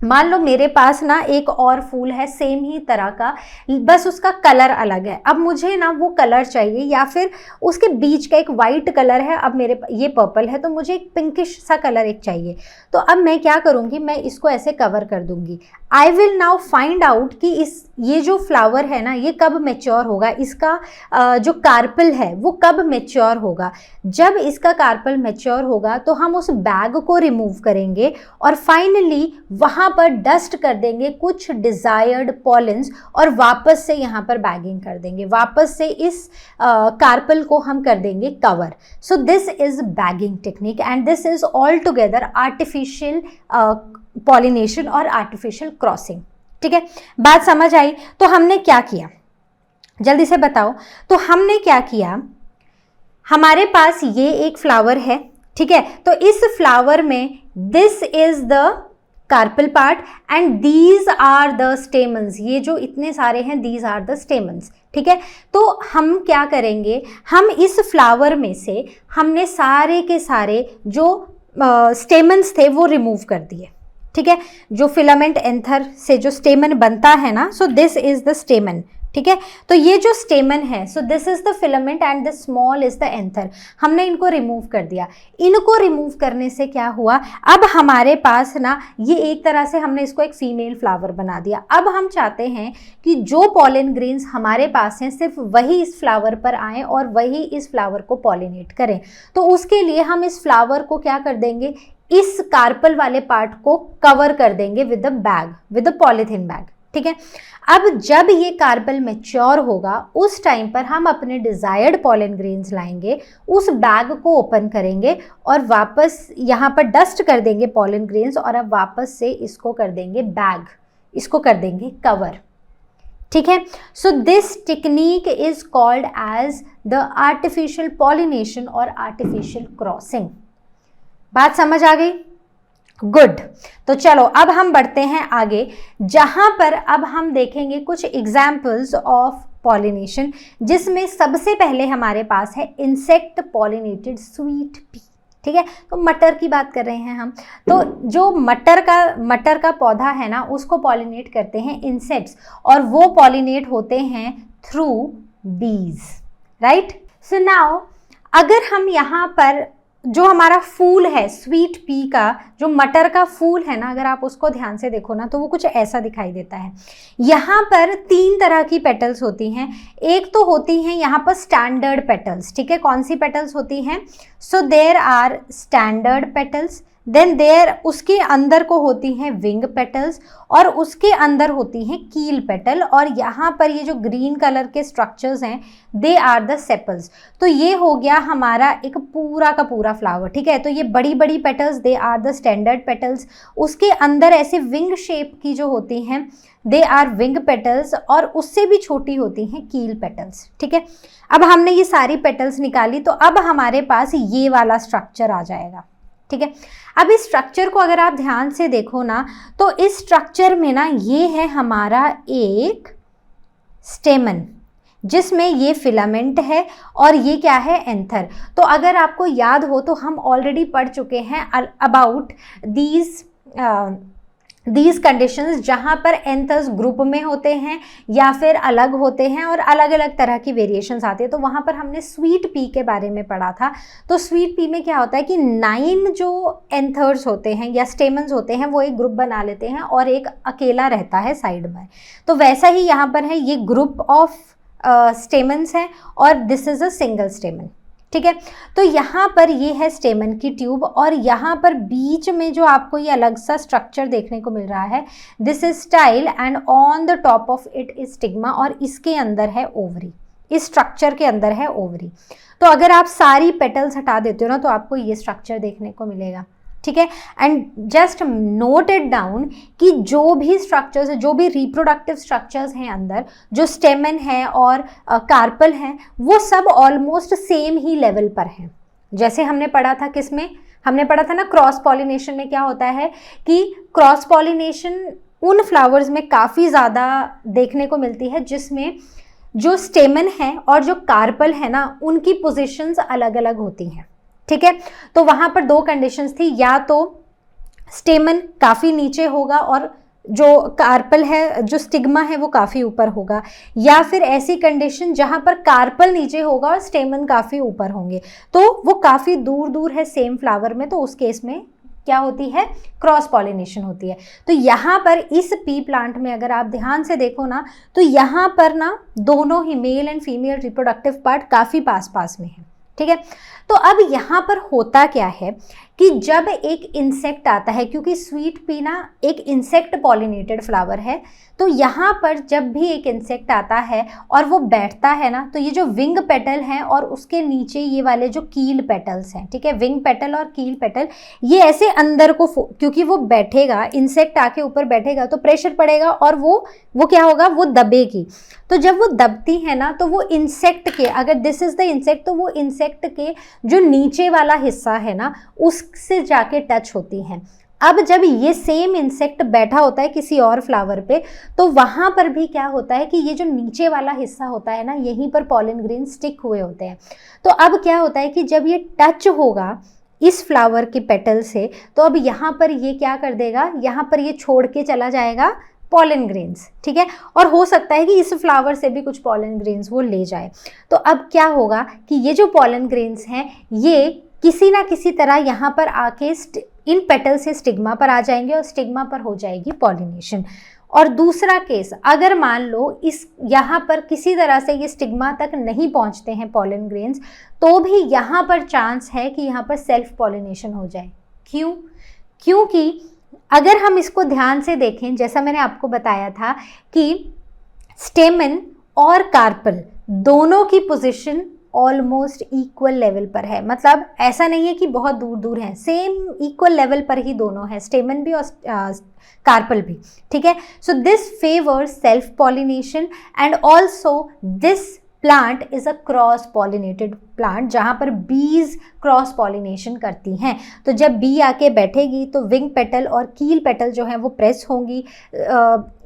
मान लो मेरे पास ना एक और फूल है सेम ही तरह का, बस उसका कलर अलग है। अब मुझे ना वो कलर चाहिए, या फिर उसके बीच का एक वाइट कलर है, अब मेरे ये पर्पल है, तो मुझे एक पिंकिश सा कलर एक चाहिए। तो अब मैं क्या करूँगी? मैं इसको ऐसे कवर कर दूंगी। I will now find out कि ये जो फ्लावर है ना, ये कब मैच्योर होगा, इसका जो कार्पल है वो कब मैच्योर होगा। जब इसका कार्पल मैच्योर होगा तो हम उस बैग को रिमूव करेंगे और फाइनली वहाँ पर डस्ट कर देंगे कुछ डिजायर्ड पॉलिन्स, और वापस से यहाँ पर बैगिंग कर देंगे। वापस से इस कार्पल को हम कर देंगे cover. So this is bagging technique and this is all together artificial pollination और आर्टिफिशियल क्रॉसिंग। ठीक है, बात समझ आई? तो हमने क्या किया, जल्दी से बताओ। तो हमने क्या किया, हमारे पास ये एक फ्लावर है। ठीक है, तो इस फ्लावर में this is the carpel part and these are the stamens. ये जो इतने सारे हैं, दीज आर द स्टेमन्स। ठीक है, तो हम क्या करेंगे? हम इस फ्लावर में से हमने सारे के सारे जो स्टेमन्स थे वो रिमूव कर दिए। ठीक है, जो फिलामेंट एंथर से जो स्टेमन बनता है ना, so this is the stamen. ठीक है, तो ये जो स्टेमन है, so this is the filament and the small is the anther. हमने इनको रिमूव कर दिया। इनको रिमूव करने से क्या हुआ? अब हमारे पास ना ये एक तरह से हमने इसको एक फीमेल फ्लावर बना दिया। अब हम चाहते हैं कि जो पॉलिन ग्रेन्स हमारे पास हैं सिर्फ वही इस फ्लावर पर आएँ और वही इस फ्लावर को पॉलिनेट करें। तो उसके लिए हम इस फ्लावर को क्या कर देंगे? इस कार्पल वाले पार्ट को कवर कर देंगे with the bag, with the polythene bag. ठीक है, अब जब ये कार्पल मैच्योर होगा उस टाइम पर हम अपने डिजायर्ड पॉलन ग्रेन्स लाएंगे, उस बैग को ओपन करेंगे और वापस यहाँ पर डस्ट कर देंगे पॉलन ग्रेन्स, और अब वापस से इसको कर देंगे बैग, इसको कर देंगे कवर। ठीक है, so this technique is called as the artificial pollination और आर्टिफिशियल क्रॉसिंग। बात समझ आ गई? गुड। तो चलो अब हम बढ़ते हैं आगे, जहां पर अब हम देखेंगे कुछ एग्जाम्पल्स ऑफ पॉलिनेशन, जिसमें सबसे पहले हमारे पास है इंसेक्ट पॉलिनेटेड स्वीट पी। ठीक है, तो मटर की बात कर रहे हैं हम। तो जो मटर का पौधा है ना, उसको पॉलिनेट करते हैं इंसेक्ट्स, और वो पॉलिनेट होते हैं थ्रू बीज, राइट। सो नाउ अगर हम यहाँ पर जो हमारा फूल है स्वीट पी का, जो मटर का फूल है ना, अगर आप उसको ध्यान से देखो ना तो वो कुछ ऐसा दिखाई देता है। यहाँ पर 3 तरह की पेटल्स होती हैं। एक तो होती हैं यहाँ पर स्टैंडर्ड पेटल्स। ठीक है, कौन सी पेटल्स होती हैं? So there are standard petals, then there उसके अंदर को होती हैं विंग पेटल्स, और उसके अंदर होती हैं कील पेटल, और यहाँ पर ये जो ग्रीन कलर के स्ट्रक्चर्स हैं दे आर द सेपल्स। तो ये हो गया हमारा एक पूरा का पूरा फ्लावर। ठीक है, तो ये बड़ी बड़ी petals they are the standard petals. उसके अंदर ऐसे विंग शेप की जो होती हैं दे आर विंग पेटल्स, और उससे भी छोटी होती हैं कील पेटल्स। ठीक है, अब हमने ये सारी पेटल्स निकाली, तो अब हमारे पास ये वाला स्ट्रक्चर आ जाएगा। ठीक है, अब इस स्ट्रक्चर को अगर आप ध्यान से देखो ना, तो इस स्ट्रक्चर में ना ये है हमारा एक स्टेमन, जिसमें ये फिलामेंट है, और ये क्या है? एंथर। तो अगर आपको याद हो तो हम ऑलरेडी पढ़ चुके हैं अबाउट दीज कंडीशंस, जहाँ पर एंथर्स ग्रुप में होते हैं या फिर अलग होते हैं, और अलग अलग तरह की वेरिएशंस आती है। तो वहाँ पर हमने स्वीट पी के बारे में पढ़ा था। तो स्वीट पी में क्या होता है कि 9 जो एंथर्स होते हैं या स्टेमन्स होते हैं वो एक ग्रुप बना लेते हैं, और एक अकेला रहता है साइड में। तो वैसा ही यहाँ पर है, ये ग्रुप ऑफ स्टेमन्स है, और दिस इज अ सिंगल स्टेमन। ठीक है, तो यहाँ पर ये है स्टेमन की ट्यूब, और यहाँ पर बीच में जो आपको ये अलग सा स्ट्रक्चर देखने को मिल रहा है, this is style, and on the top of it is stigma, और इसके अंदर है ओवरी। इस स्ट्रक्चर के अंदर है ओवरी। तो अगर आप सारी पेटल्स हटा देते हो ना, तो आपको ये स्ट्रक्चर देखने को मिलेगा। ठीक है, and just note it down कि जो भी स्ट्रक्चर्स है, जो भी रिप्रोडक्टिव स्ट्रक्चर्स हैं अंदर, जो स्टेमन है और कार्पल हैं, वो सब ऑलमोस्ट सेम ही लेवल पर हैं। जैसे हमने पढ़ा था, किसमें हमने पढ़ा था ना, क्रॉस पॉलिनेशन में क्या होता है कि क्रॉस पॉलिनेशन उन फ्लावर्स में काफ़ी ज़्यादा देखने को मिलती है जिसमें जो स्टेमन है और जो कार्पल है ना, उनकी पोजिशंस अलग अलग होती हैं। ठीक है, तो वहां पर 2 कंडीशंस थी, या तो स्टेमन काफ़ी नीचे होगा और जो कार्पल है, जो स्टिग्मा है, वो काफ़ी ऊपर होगा, या फिर ऐसी कंडीशन जहां पर कार्पल नीचे होगा और स्टेमन काफ़ी ऊपर होंगे। तो वो काफ़ी दूर दूर है सेम फ्लावर में, तो उस केस में क्या होती है? क्रॉस पॉलिनेशन होती है। तो यहाँ पर इस पी प्लांट में अगर आप ध्यान से देखो ना, तो यहाँ पर ना दोनों ही male and female reproductive part काफ़ी पास पास में है। ठीक है, तो अब यहाँ पर होता क्या है कि जब एक इंसेक्ट आता है, क्योंकि स्वीट पी ना एक इंसेक्ट पॉलिनेटेड फ्लावर है, तो यहाँ पर जब भी एक इंसेक्ट आता है और वो बैठता है ना, तो ये जो विंग पेटल हैं और उसके नीचे ये वाले जो कील पेटल्स हैं, ठीक है, विंग पेटल और कील पेटल, ये ऐसे अंदर को, क्योंकि वो बैठेगा, इंसेक्ट आके ऊपर बैठेगा तो प्रेशर पड़ेगा और वो क्या होगा? वो दबेगी। तो जब वो दबती है ना, तो वो इंसेक्ट के, अगर दिस इज द इंसेक्ट, तो वो इंसेक्ट के जो नीचे वाला हिस्सा है ना, उससे जाके टच होती हैं। अब जब ये सेम इंसेक्ट बैठा होता है किसी और फ्लावर पे, तो वहाँ पर भी क्या होता है कि ये जो नीचे वाला हिस्सा होता है ना, यहीं पर पॉलन ग्रेन स्टिक हुए होते हैं। तो अब क्या होता है कि जब ये टच होगा इस फ्लावर के पेटल से, तो अब यहाँ पर ये क्या कर देगा? यहाँ पर ये छोड़ के चला जाएगा पॉलन ग्रेन्स। ठीक है, और हो सकता है कि इस फ्लावर से भी कुछ पॉलन ग्रेन्स वो ले जाए। तो अब क्या होगा कि ये जो पॉलन ग्रेन्स हैं, ये किसी ना किसी तरह यहाँ पर आके इन पेटल से स्टिग्मा पर आ जाएंगे और स्टिग्मा पर हो जाएगी पॉलिनेशन। और दूसरा केस, अगर मान लो इस यहाँ पर किसी तरह से ये स्टिग्मा तक नहीं पहुँचते हैं पॉलन ग्रेन्स, तो भी यहाँ पर चांस है कि यहाँ पर सेल्फ पॉलिनेशन हो जाए। क्यों? क्योंकि अगर हम इसको ध्यान से देखें, जैसा मैंने आपको बताया था कि स्टेमन और कार्पल दोनों की पोजीशन ऑलमोस्ट इक्वल लेवल पर है। मतलब ऐसा नहीं है कि बहुत दूर दूर हैं, सेम इक्वल लेवल पर ही दोनों हैं, स्टेमन भी और कार्पल भी। ठीक है, so this favours self pollination and also this plant is a cross pollinated plant जहाँ पर बीज क्रॉस पॉलिनेशन करती हैं। तो जब बी आके बैठेगी तो विंग पेटल और कील पेटल जो है वो प्रेस होंगी।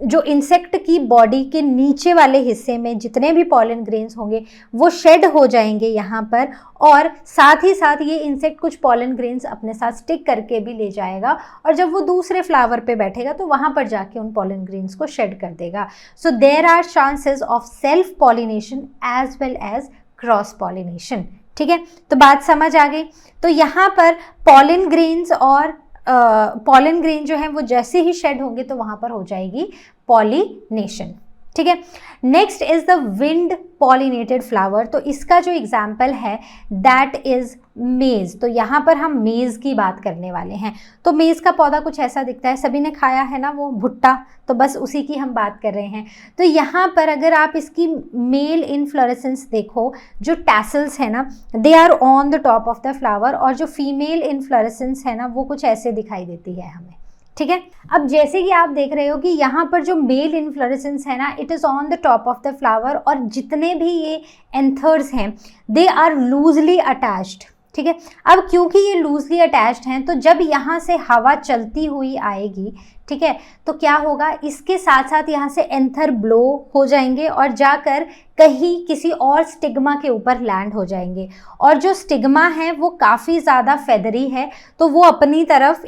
जो इंसेक्ट की बॉडी के नीचे वाले हिस्से में जितने भी पॉलन ग्रेन्स होंगे वो शेड हो जाएंगे यहाँ पर, और साथ ही साथ ये इंसेक्ट कुछ पॉलन ग्रेन्स अपने साथ स्टिक करके भी ले जाएगा, और जब वो दूसरे फ्लावर पे बैठेगा तो वहाँ पर जाके उन पॉलन ग्रेन्स को शेड कर देगा। So there are chances of self pollination as well as cross pollination. ठीक है, तो बात समझ आ गई। तो यहाँ पर पॉलन ग्रेन्स और पॉलन ग्रेन जो है वो जैसे ही शेड होंगे तो वहाँ पर हो जाएगी पॉलिनेशन। ठीक है, next is the wind pollinated flower. तो इसका जो एग्जाम्पल है दैट इज मेज। तो यहाँ पर हम मेज की बात करने वाले हैं। तो मेज का पौधा कुछ ऐसा दिखता है, सभी ने खाया है ना वो भुट्टा, तो बस उसी की हम बात कर रहे हैं। तो यहाँ पर अगर आप इसकी मेल इनफ्लोरेसेंस देखो, जो टैसल्स है ना they are on the top of the flower, और जो फीमेल इनफ्लोरेसेंस है ना वो कुछ ऐसे दिखाई देती है हमें। ठीक है, अब जैसे कि आप देख रहे हो कि यहाँ पर जो मेल इन्फ्लोरेसेंस है ना it is on the top of the flower, और जितने भी ये एंथर्स हैं दे आर लूजली अटैच्ड। ठीक है, अब क्योंकि ये लूजली अटैच्ड हैं तो जब यहाँ से हवा चलती हुई आएगी, ठीक है, तो क्या होगा, इसके साथ साथ यहाँ से एंथर ब्लो हो जाएंगे और जाकर कहीं किसी और स्टिग्मा के ऊपर लैंड हो जाएंगे, और जो स्टिग्मा है वो काफ़ी ज़्यादा फेदरी है, तो वो अपनी तरफ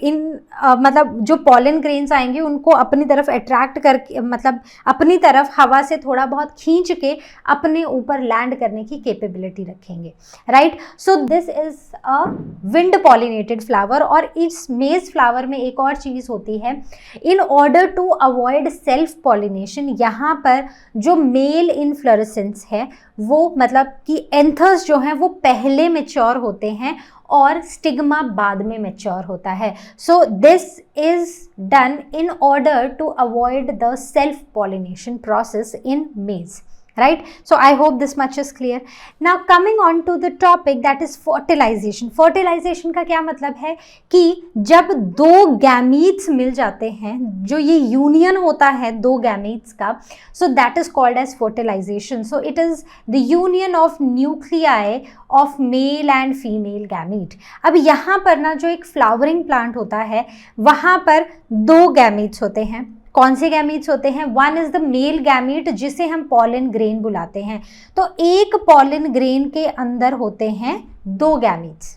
मतलब जो पॉलन ग्रेन्स आएंगे उनको अपनी तरफ अट्रैक्ट करके, मतलब अपनी तरफ हवा से थोड़ा बहुत खींच के अपने ऊपर लैंड करने की कैपेबिलिटी रखेंगे। Right, so this is a wind pollinated flower. और इस मेज फ्लावर में एक और चीज़ होती है, in order to avoid self pollination, यहाँ पर जो मेल इनफ्लोरेसेंस है वो मतलब कि एंथर्स जो हैं वो पहले मैच्योर होते हैं और स्टिग्मा बाद में मैच्योर होता है। So this is done in order to avoid the self pollination process in maize. Right, so I hope this much is clear. Now coming on to the topic that is fertilization. Fertilization का क्या मतलब है कि जब दो गैमीट्स मिल जाते हैं, जो ये यूनियन होता है दो गैमीट्स का, so that is called as fertilization. So it is the union of nuclei of male and female gamete. अब यहाँ पर ना जो एक फ्लावरिंग प्लांट होता है वहाँ पर दो गैमीट्स होते हैं। कौन से गैमीट्स होते हैं? One is the male gamete जिसे हम पॉलन ग्रेन बुलाते हैं। तो एक पॉलन ग्रेन के अंदर होते हैं दो गैमीट्स।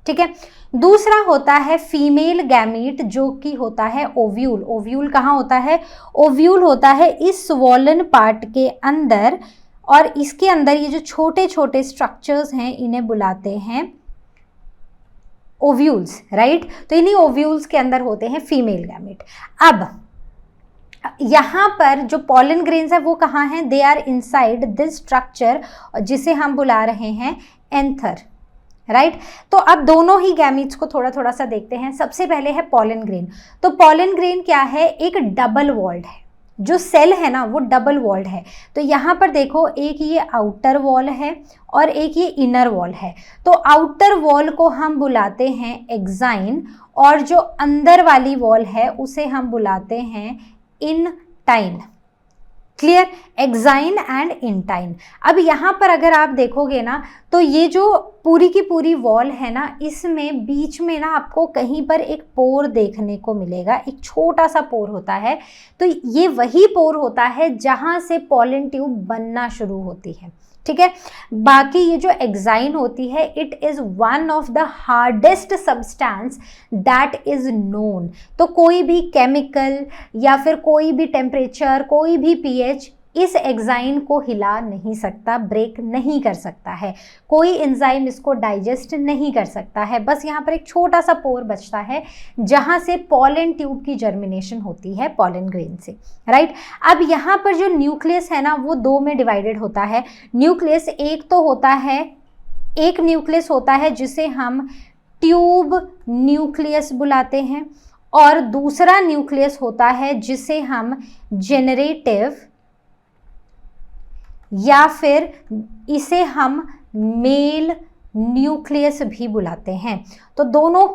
ठीक है, दूसरा होता है फीमेल गैमीट जो कि होता है ओव्यूल। ओव्यूल कहाँ होता है? ओव्यूल होता है इस स्वॉलन पार्ट के अंदर, और इसके अंदर ये जो छोटे छोटे स्ट्रक्चर्स हैं इन्हें बुलाते हैं ओव्यूल्स। राइट, तो इन्हीं ओव्यूल्स के अंदर होते हैं फीमेल गैमीट। अब यहाँ पर जो पॉलन ग्रेन्स है वो कहाँ हैं? They are inside this structure जिसे हम बुला रहे हैं एंथर। राइट, तो अब दोनों ही गैमीट्स को थोड़ा थोड़ा सा देखते हैं। सबसे पहले है पॉलन ग्रेन। तो पॉलन ग्रेन क्या है? एक डबल वॉल्ड है, जो सेल है ना वो डबल वॉल्ड है। तो यहाँ पर देखो, एक ये आउटर वॉल है और एक ये इनर वॉल है। तो आउटर वॉल को हम बुलाते हैं एक्साइन, और जो अंदर वाली वॉल है उसे हम बुलाते हैं intine. Clear? Exine and intine. अब यहाँ पर अगर आप देखोगे ना तो ये जो पूरी की पूरी वॉल है ना, इसमें बीच में ना आपको कहीं पर एक पोर देखने को मिलेगा, एक छोटा सा पोर होता है। तो ये वही पोर होता है जहाँ से पॉलन ट्यूब बनना शुरू होती है। ठीक है, बाकी ये जो एक्साइन होती है it is one of the hardest substance that is known. तो कोई भी केमिकल या फिर कोई भी टेम्परेचर, कोई भी पीएच इस एग्जाइन को हिला नहीं सकता, ब्रेक नहीं कर सकता है। कोई एंजाइम इसको डाइजेस्ट नहीं कर सकता है। बस यहाँ पर एक छोटा सा पोर बचता है जहाँ से पॉलन ट्यूब की जर्मिनेशन होती है पॉलन ग्रेन से। राइट, अब यहाँ पर जो न्यूक्लियस है ना वो दो में डिवाइडेड होता है। न्यूक्लियस एक तो होता है, एक न्यूक्लियस होता है जिसे हम ट्यूब न्यूक्लियस बुलाते हैं, और दूसरा न्यूक्लियस होता है जिसे हम जेनरेटिव या फिर इसे हम मेल न्यूक्लियस भी बुलाते हैं। तो दोनों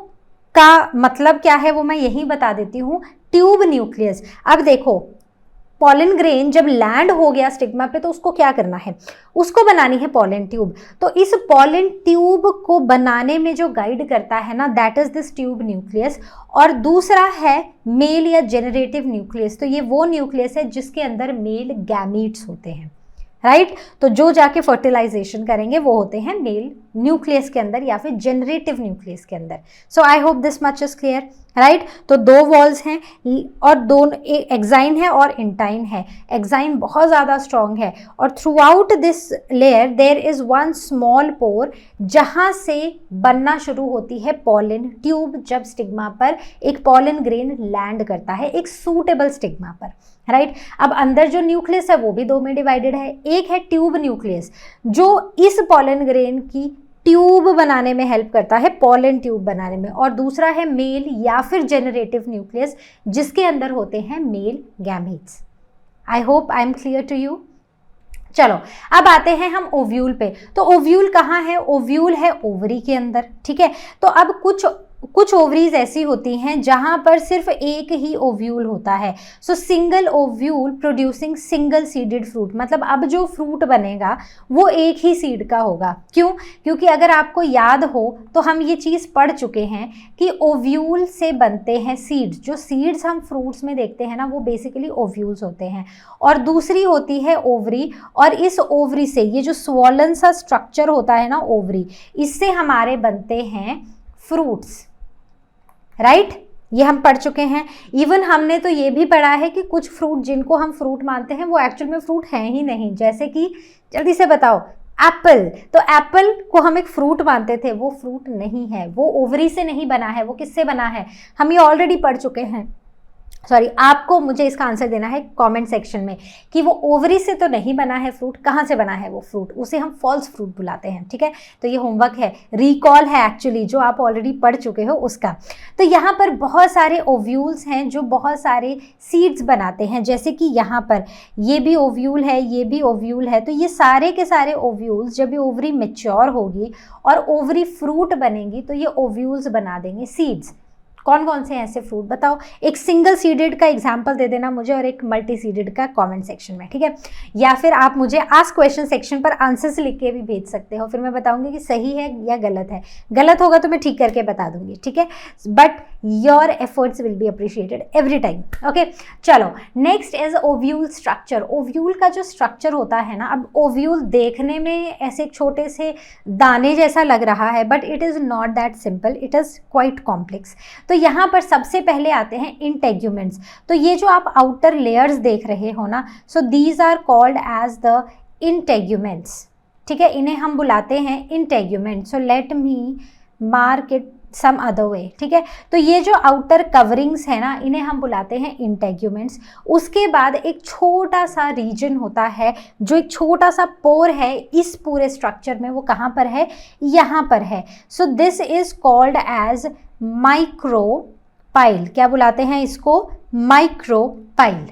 का मतलब क्या है वो मैं यही बता देती हूँ। ट्यूब न्यूक्लियस, अब देखो पॉलन ग्रेन जब लैंड हो गया स्टिग्मा पे तो उसको क्या करना है, उसको बनानी है पॉलन ट्यूब। तो इस पॉलन ट्यूब को बनाने में जो गाइड करता है ना, that is this tube nucleus. और दूसरा है मेल या जेनरेटिव न्यूक्लियस। तो ये वो न्यूक्लियस है जिसके अंदर मेल गैमीट्स होते हैं, राइट। तो जो जाके फर्टिलाइजेशन करेंगे वो होते हैं मेल न्यूक्लियस के अंदर या फिर जेनरेटिव न्यूक्लियस के अंदर। So I hope this much is clear, right. तो दो वॉल्स हैं और दोनों, एक्साइन है और इंटाइन है। एक्साइन बहुत ज़्यादा स्ट्रॉन्ग है और throughout this layer there is one small pore जहाँ से बनना शुरू होती है पॉलन ट्यूब जब स्टिग्मा पर एक पॉलन ग्रेन लैंड करता है एक सूटेबल स्टिग्मा पर, राइट। अब अंदर जो न्यूक्लियस है वो भी दो में डिवाइडेड है। एक है ट्यूब न्यूक्लियस जो इस पॉलन ग्रेन की ट्यूब बनाने में हेल्प करता है, पॉलन ट्यूब बनाने में, और दूसरा है मेल या फिर जेनरेटिव न्यूक्लियस जिसके अंदर होते हैं male gametes. I hope I am clear to you. चलो अब आते हैं हम ओव्यूल पे। तो ओव्यूल कहाँ है? ओव्यूल है ओवरी के अंदर, ठीक है। तो अब कुछ ओवरीज ऐसी होती हैं जहां पर सिर्फ एक ही ओव्यूल होता है। सो single ovule producing single seeded fruit, मतलब अब जो फ्रूट बनेगा वो एक ही सीड का होगा। क्यों? क्योंकि अगर आपको याद हो तो हम ये चीज़ पढ़ चुके हैं कि ओव्यूल से बनते हैं सीड्स। जो सीड्स हम फ्रूट्स में देखते हैं ना वो बेसिकली ओव्यूल्स होते हैं। और दूसरी होती है ओवरी, और इस ओवरी से ये जो स्वॉलन सा स्ट्रक्चर होता है ना ओवरी, इससे हमारे बनते हैं फ्रूट्स, राइट। ये हम पढ़ चुके हैं। इवन हमने तो ये भी पढ़ा है कि कुछ फ्रूट जिनको हम फ्रूट मानते हैं वो एक्चुअल में फ्रूट हैं ही नहीं। जैसे कि जल्दी से बताओ, एप्पल। तो एप्पल को हम एक फ्रूट मानते थे, वो फ्रूट नहीं है, वो ओवरी से नहीं बना है। वो किससे बना है? हम ये ऑलरेडी पढ़ चुके हैं। सॉरी, आपको मुझे इसका आंसर देना है कमेंट सेक्शन में कि वो ओवरी से तो नहीं बना है फ्रूट, कहाँ से बना है वो फ्रूट? उसे हम फॉल्स फ्रूट बुलाते हैं, ठीक है। तो ये होमवर्क है, रिकॉल है एक्चुअली, जो आप ऑलरेडी पढ़ चुके हो उसका। तो यहाँ पर बहुत सारे ओव्यूल्स हैं जो बहुत सारे सीड्स बनाते हैं। जैसे कि यहाँ पर ये भी ओव्यूल है, ये भी ओव्यूल है। तो ये सारे के सारे ओव्यूल्स जब ये ओवरी मैच्योर होगी और ओवरी फ्रूट बनेंगी तो ये ओव्यूल्स बना देंगे सीड्स। कौन कौन से ऐसे फ्रूट बताओ? एक सिंगल सीडेड का एग्जांपल दे देना मुझे और एक मल्टी सीडेड का कमेंट सेक्शन में, ठीक है। या फिर आप मुझे आस्क क्वेश्चन सेक्शन पर आंसर्स लिख के भी भेज सकते हो, फिर मैं बताऊंगी कि सही है या गलत है। गलत होगा तो मैं ठीक करके बता दूंगी, ठीक है। But your efforts will be appreciated every time, okay. चलो next is ovule structure. Ovule का जो स्ट्रक्चर होता है ना, अब ओव्यूल देखने में ऐसे एक छोटे से दाने जैसा लग रहा है, but it is not that simple, it is quite complex. तो यहाँ पर सबसे पहले आते हैं इंटेग्यूमेंट्स। तो ये जो आप आउटर लेयर्स देख रहे हो ना, so these are called as the integuments, ठीक है। इन्हें हम बुलाते हैं integuments. So let me mark it some other way, ठीक है। तो ये जो आउटर कवरिंग्स है ना, इन्हें हम बुलाते हैं इंटेग्यूमेंट्स। उसके बाद एक छोटा सा रीजन होता है, जो एक छोटा सा पोर है इस पूरे स्ट्रक्चर में, वो कहाँ पर है? यहाँ पर है। So this is called as micropyle. क्या बुलाते हैं इसको? माइक्रोपाइल,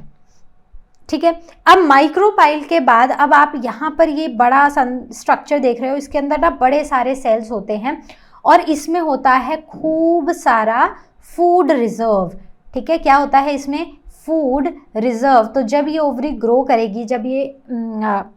ठीक है। अब माइक्रोपाइल के बाद अब आप यहाँ पर ये बड़ा सा स्ट्रक्चर देख रहे हो, इसके अंदर ना बड़े सारे सेल्स होते हैं और इसमें होता है खूब सारा फूड रिजर्व, ठीक है। क्या होता है इसमें? Food reserve. तो जब ये ओवरी ग्रो करेगी, जब ये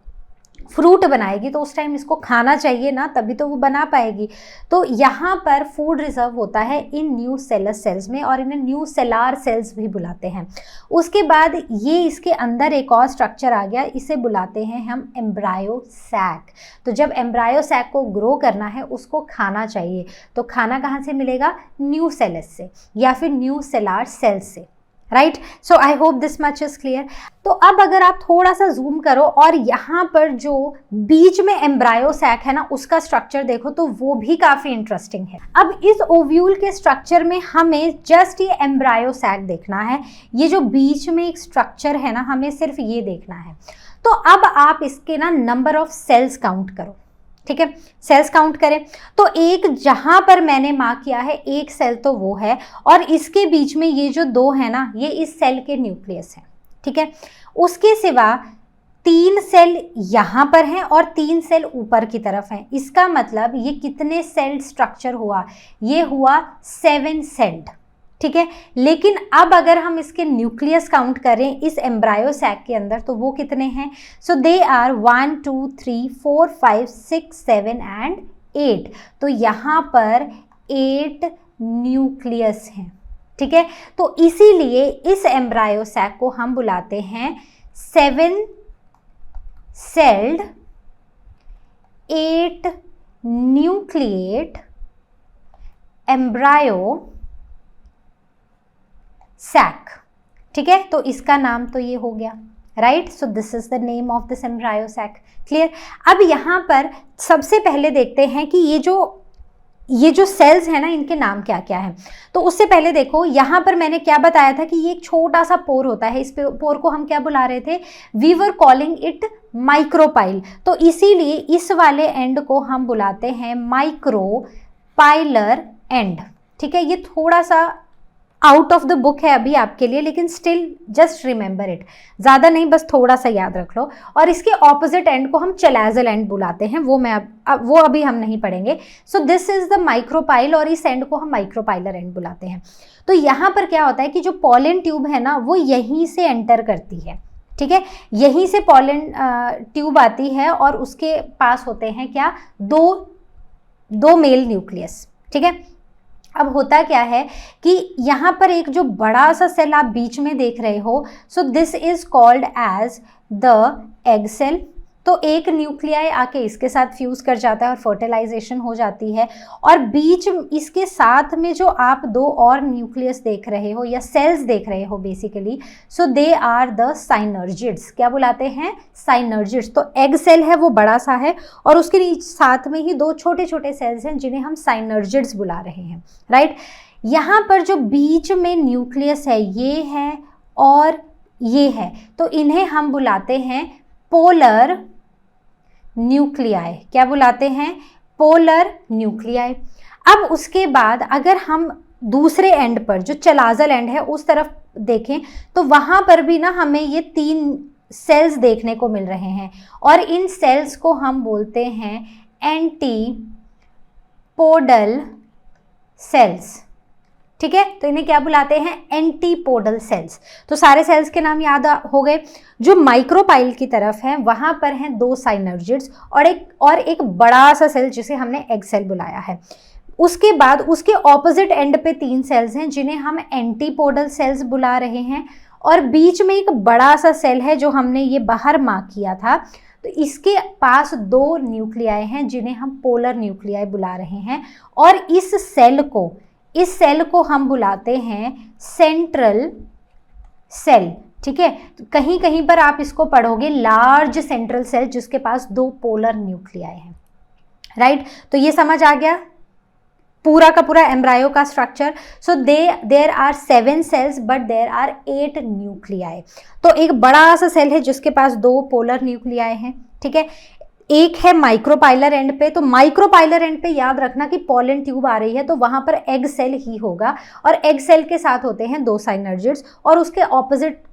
फ्रूट बनाएगी तो उस टाइम इसको खाना चाहिए ना, तभी तो वो बना पाएगी। तो यहाँ पर फूड रिजर्व होता है इन न्यू सेलस सेल्स में, और इन्हें न्यू सेलार सेल्स भी बुलाते हैं। उसके बाद ये इसके अंदर एक और स्ट्रक्चर आ गया, इसे बुलाते हैं हम एम्ब्रायो सैक। तो जब एम्ब्रायो सैक को ग्रो करना है, उसको खाना चाहिए, तो खाना कहाँ से मिलेगा? न्यू सेलस से या फिर न्यू सेलार सेल्स से, right. So I hope this much is clear. तो अब अगर आप थोड़ा सा जूम करो और यहाँ पर जो बीच में एम्ब्रायो सैक है ना, उसका स्ट्रक्चर देखो तो वो भी काफ़ी इंटरेस्टिंग है। अब इस ओव्यूल के स्ट्रक्चर में हमें जस्ट ये एम्ब्रायो सैक देखना है, ये जो बीच में एक स्ट्रक्चर है ना, हमें सिर्फ ये देखना है। तो अब आप इसके ना नंबर ऑफ सेल्स काउंट करो, ठीक है। सेल्स काउंट करें तो एक जहां पर मैंने मार्क किया है एक सेल तो वो है, और इसके बीच में ये जो दो है ना, ये इस सेल के न्यूक्लियस है, ठीक है। उसके सिवा 3 सेल यहाँ पर हैं और 3 सेल ऊपर की तरफ हैं। इसका मतलब ये कितने सेल स्ट्रक्चर हुआ? ये हुआ 7 सेल्ड, ठीक है। लेकिन अब अगर हम इसके न्यूक्लियस काउंट करें इस एम्ब्रायो सैक के अंदर तो वो कितने हैं? सो दे आर 1 2 3 4 5 6 7 एंड 8। तो यहाँ पर 8 न्यूक्लियस हैं, ठीक है। तो इसीलिए इस एम्ब्रायो सैक को हम बुलाते हैं 7 सेल्ड 8 न्यूक्लिएट एम्ब्रायो सैक, ठीक है। तो इसका नाम तो ये हो गया, right. So this is the name of this embryo sac, clear. अब यहाँ पर सबसे पहले देखते हैं कि ये जो सेल्स हैं ना, इनके नाम क्या क्या हैं। तो उससे पहले देखो, यहाँ पर मैंने क्या बताया था कि ये एक छोटा सा पोर होता है। इस पोर को हम क्या बुला रहे थे? We were calling it micropyle. तो इसीलिए इस वाले एंड को हम बुलाते हैं माइक्रोपाइलर एंड, ठीक है। ये थोड़ा सा आउट ऑफ द बुक है अभी आपके लिए, लेकिन स्टिल जस्ट रिमेंबर इट, ज़्यादा नहीं, बस थोड़ा सा याद रख लो। और इसके ऑपोजिट एंड को हम चलाजल एंड बुलाते हैं, वो अभी हम नहीं पढ़ेंगे। सो दिस इज द माइक्रोपाइल और इस एंड को हम माइक्रोपाइलर एंड बुलाते हैं। तो यहाँ पर क्या होता है कि जो पॉलन ट्यूब है ना, वो यहीं से एंटर करती है, ठीक है। यहीं से पॉलन ट्यूब आती है और उसके पास होते हैं क्या? दो मेल न्यूक्लियस, ठीक है। अब होता क्या है कि यहाँ पर एक जो बड़ा सा सेल आप बीच में देख रहे हो, so this is called as the egg cell. तो एक न्यूक्लियाई आके इसके साथ फ्यूज कर जाता है और फर्टिलाइजेशन हो जाती है। और बीच इसके साथ में जो आप दो और न्यूक्लियस देख रहे हो या सेल्स देख रहे हो basically, so they are the synergids. क्या बुलाते हैं? साइनर्जिड्स। तो एग सेल है वो बड़ा सा है और उसके साथ में ही दो छोटे छोटे सेल्स हैं जिन्हें हम साइनर्जिड्स बुला रहे हैं, राइट। यहाँ पर जो बीच में न्यूक्लियस है ये है और ये है, तो इन्हें हम बुलाते हैं पोलर न्यूक्लियाई। क्या बुलाते हैं? Polar nuclei. अब उसके बाद अगर हम दूसरे एंड पर जो चलाजल एंड है उस तरफ देखें तो वहाँ पर भी ना हमें ये 3 सेल्स देखने को मिल रहे हैं और इन सेल्स को हम बोलते हैं एंटीपोडल सेल्स, ठीक है। तो इन्हें क्या बुलाते हैं? Antipodal cells. तो सारे सेल्स के नाम याद हो गए। जो माइक्रोपाइल की तरफ है वहां पर हैं 2 साइनर्जिड्स और एक बड़ा सा सेल जिसे हमने एग सेल बुलाया है। उसके बाद उसके ऑपोजिट एंड पे 3 सेल्स हैं जिन्हें हम एंटीपोडल सेल्स बुला रहे हैं और बीच में एक बड़ा सा सेल है जो हमने ये बाहर मार्क किया था। तो इसके पास 2 न्यूक्लियाई हैं जिन्हें हम पोलर न्यूक्लियाई बुला रहे हैं और इस सेल को हम बुलाते हैं सेंट्रल सेल, ठीक है। तो कहीं कहीं पर आप इसको पढ़ोगे लार्ज सेंट्रल सेल जिसके पास 2 पोलर न्यूक्लियाई हैं, राइट। तो ये समझ आ गया पूरा का पूरा एम्ब्रायो का structure. So there are 7 cells but there are 8 nuclei. तो एक बड़ा सा सेल है जिसके पास 2 पोलर न्यूक्लियाई हैं, ठीक है। एक है माइक्रोपाइलर एंड पे। तो माइक्रोपाइलर एंड पे याद रखना कि पॉलन ट्यूब आ रही है तो वहां पर एग सेल ही होगा और एग सेल के साथ होते हैं 2 साइनर्जिड्स और उसके ऑपोजिट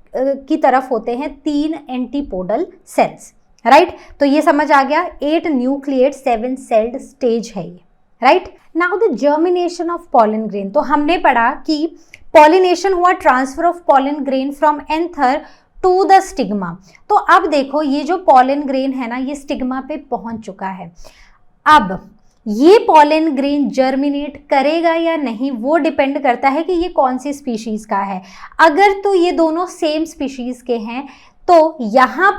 की तरफ होते हैं 3 एंटीपोडल सेल्स, राइट। तो ये समझ आ गया 8 न्यूक्लिएट 7 सेल्ड स्टेज है ये, right. Now the germination of pollen grain. तो हमने पढ़ा कि पॉलिनेशन हुआ, transfer of pollen grain from anther to the stigma. तो अब देखो ये जो पॉलन ग्रेन है ना ये स्टिग्मा पे पहुंच चुका है। अब ये पॉलन ग्रेन जर्मिनेट करेगा या नहीं वो डिपेंड करता है कि ये कौन सी स्पीशीज का है। अगर तो ये दोनों सेम स्पीशीज के हैं तो यहाँ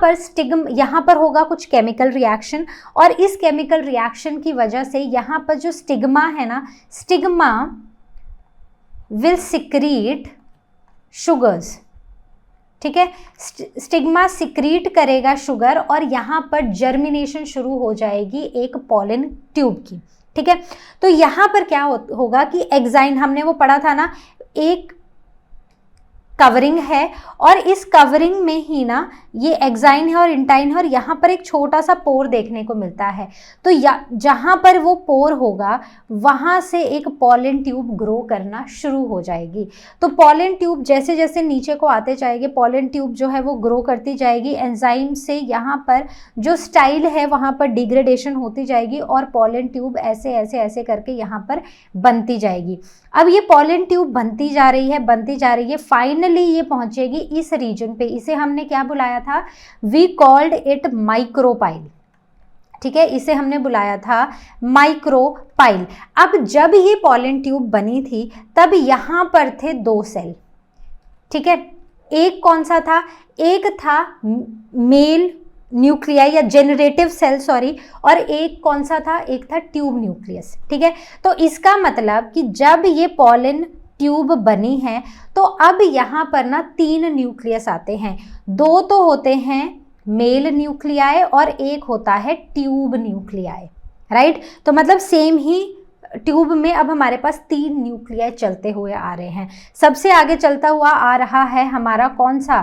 पर होगा कुछ केमिकल रिएक्शन और इस केमिकल रिएक्शन की वजह से यहाँ पर जो स्टिग्मा है ना, स्टिग्मा विल सिक्रीट शुगर्स, ठीक है। स्टिग्मा सिक्रीट करेगा शुगर और यहाँ पर जर्मिनेशन शुरू हो जाएगी एक पॉलन ट्यूब की, ठीक है। तो यहाँ पर क्या होगा कि एग्जाइन, हमने वो पढ़ा था ना, एक कवरिंग है, और इस कवरिंग में ही ना ये एक्साइन है और इंटाइन है, और यहाँ पर एक छोटा सा पोर देखने को मिलता है। तो जहाँ पर वो पोर होगा वहाँ से एक पॉलन ट्यूब ग्रो करना शुरू हो जाएगी। तो पॉलन ट्यूब जैसे जैसे नीचे को आते जाएगी, पॉलन ट्यूब जो है वो ग्रो करती जाएगी, एंजाइम से यहाँ पर जो स्टाइल है वहाँ पर डिग्रेडेशन होती जाएगी, और पॉलन ट्यूब ऐसे ऐसे ऐसे करके यहाँ पर बनती जाएगी। अब ये पॉलन ट्यूब बनती जा रही है, फाइनली ये पहुंचेगी इस रीजन पे। इसे हमने क्या बुलाया था? We called it micropyle. ठीक है, इसे हमने बुलाया था माइक्रोपाइल। अब जब ये पॉलन ट्यूब बनी थी तब यहाँ पर थे 2 सेल। ठीक है, एक कौन सा था? एक था मेल न्यूक्लियाई या जेनरेटिव सेल, सॉरी, और एक कौन सा था? एक था ट्यूब न्यूक्लियस। ठीक है, तो इसका मतलब कि जब ये पॉलन ट्यूब बनी है तो अब यहाँ पर ना 3 न्यूक्लियस आते हैं। 2 तो होते हैं मेल न्यूक्लियाई और एक होता है ट्यूब न्यूक्लियाई, राइट। तो मतलब सेम ही ट्यूब में अब हमारे पास 3 न्यूक्लियाई चलते हुए आ रहे हैं। सबसे आगे चलता हुआ आ रहा है हमारा कौन सा?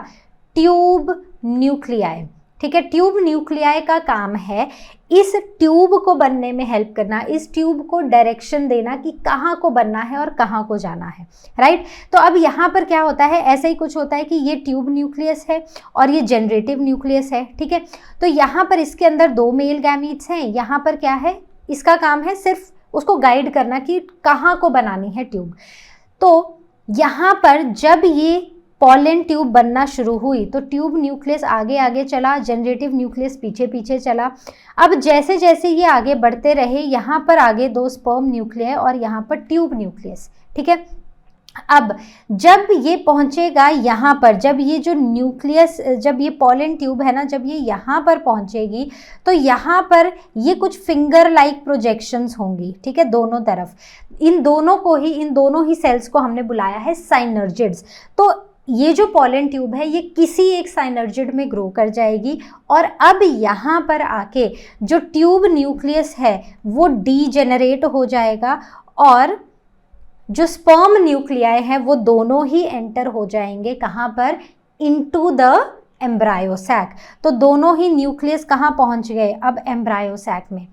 Tube nuclei. ठीक है, ट्यूब न्यूक्लियाई का काम है इस ट्यूब को बनने में हेल्प करना, इस ट्यूब को डायरेक्शन देना कि कहाँ को बनना है और कहाँ को जाना है, राइट। तो अब यहाँ पर क्या होता है? ऐसा ही कुछ होता है कि ये ट्यूब न्यूक्लियस है और ये जनरेटिव न्यूक्लियस है। ठीक है, तो यहाँ पर इसके अंदर 2 मेल गैमीट्स हैं। यहाँ पर क्या है? इसका काम है सिर्फ उसको गाइड करना कि कहाँ को बनानी है ट्यूब। तो यहाँ पर जब ये पॉलन ट्यूब बनना शुरू हुई तो ट्यूब न्यूक्लियस आगे आगे चला, जनरेटिव न्यूक्लियस पीछे पीछे चला। अब जैसे जैसे ये आगे बढ़ते रहे, यहाँ पर आगे 2 स्पर्म न्यूक्लियाई और यहाँ पर ट्यूब न्यूक्लियस। ठीक है, अब जब ये पहुंचेगा यहाँ पर, जब ये जो न्यूक्लियस, जब ये पॉलन ट्यूब है ना, जब ये यहाँ पर पहुंचेगी तो यहाँ पर ये कुछ फिंगर लाइक प्रोजेक्शंस होंगी। ठीक है, दोनों तरफ। इन दोनों ही सेल्स को हमने बुलाया है साइनर्जिड्स। तो ये जो पॉलन ट्यूब है ये किसी एक साइनर्जिड में ग्रो कर जाएगी, और अब यहाँ पर आके जो ट्यूब न्यूक्लियस है वो डीजेनरेट हो जाएगा, और जो स्पर्म न्यूक्लियाई है वो दोनों ही एंटर हो जाएंगे कहाँ पर? Into the embryo sac. तो दोनों ही न्यूक्लियस कहाँ पहुँच गए? अब एम्ब्रायो सैक में।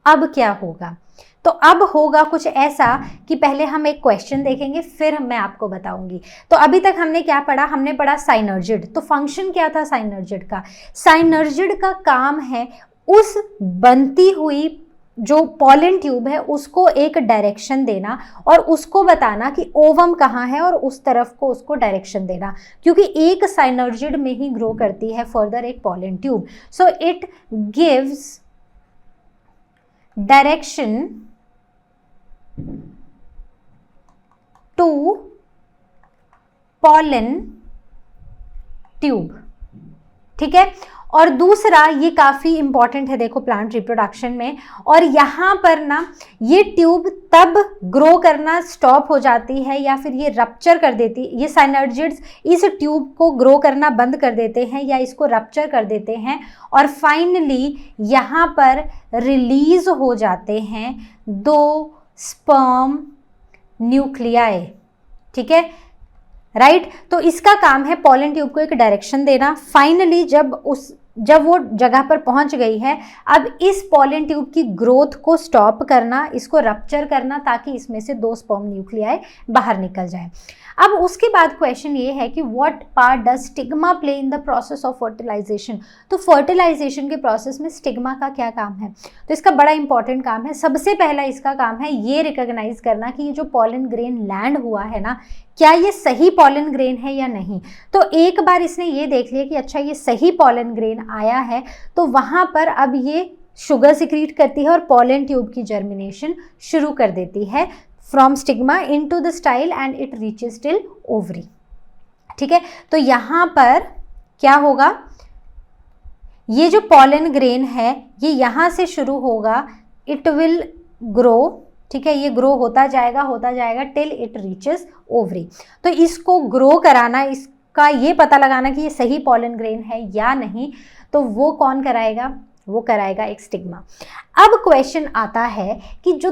अब क्या होगा? तो अब होगा कुछ ऐसा कि पहले हम एक क्वेश्चन देखेंगे, फिर मैं आपको बताऊंगी। तो अभी तक हमने क्या पढ़ा? हमने पढ़ा साइनर्जिड। तो फंक्शन क्या था साइनर्जिड का? साइनर्जिड का काम है उस बनती हुई जो पॉलन ट्यूब है उसको एक डायरेक्शन देना और उसको बताना कि ओवम कहाँ है और उस तरफ को उसको डायरेक्शन देना, क्योंकि एक साइनर्जिड में ही ग्रो करती है फर्दर एक pollen tube. So it gives direction to pollen tube. ठीक है, और दूसरा ये काफ़ी इंपॉर्टेंट है, देखो प्लांट रिप्रोडक्शन में, और यहाँ पर ना ये ट्यूब तब ग्रो करना स्टॉप हो जाती है या फिर ये रप्चर कर देती, ये साइनर्जिड्स इस ट्यूब को ग्रो करना बंद कर देते हैं या इसको रप्चर कर देते हैं, और फाइनली यहाँ पर रिलीज हो जाते हैं 2 स्पर्म न्यूक्लियाई। ठीक है, राइट। तो इसका काम है पॉलन ट्यूब को एक डायरेक्शन देना। फाइनली जब वो जगह पर पहुंच गई है, अब इस पॉलन ट्यूब की ग्रोथ को स्टॉप करना, इसको रप्चर करना, ताकि इसमें से 2 स्पर्म न्यूक्लियाई बाहर निकल जाए। अब उसके बाद क्वेश्चन ये है कि what part does stigma play in the process of fertilization. तो फर्टिलाइजेशन के प्रोसेस में स्टिग्मा का क्या काम है? तो इसका बड़ा इंपॉर्टेंट काम है। सबसे पहला इसका काम है ये रिकॉग्नाइज करना कि ये जो पॉलन ग्रेन लैंड हुआ है ना, क्या ये सही पॉलन ग्रेन है या नहीं। तो एक बार इसने ये देख लिया कि अच्छा ये सही पॉलन ग्रेन आया है, तो वहाँ पर अब ये शुगर सिक्रीट करती है और पॉलन ट्यूब की जर्मिनेशन शुरू कर देती है from stigma into the style and it reaches till ovary. ठीक है, तो यहाँ पर क्या होगा? ये जो पॉलन ग्रेन है ये यहाँ से शुरू होगा, इट विल ग्रो। ठीक है, ये ग्रो होता जाएगा टिल इट रीचेस ओवरी। तो इसको ग्रो कराना, इसका ये पता लगाना कि ये सही पॉलन ग्रेन है या नहीं, तो वो कौन कराएगा? वो कराएगा एक स्टिग्मा। अब क्वेश्चन आता है कि जो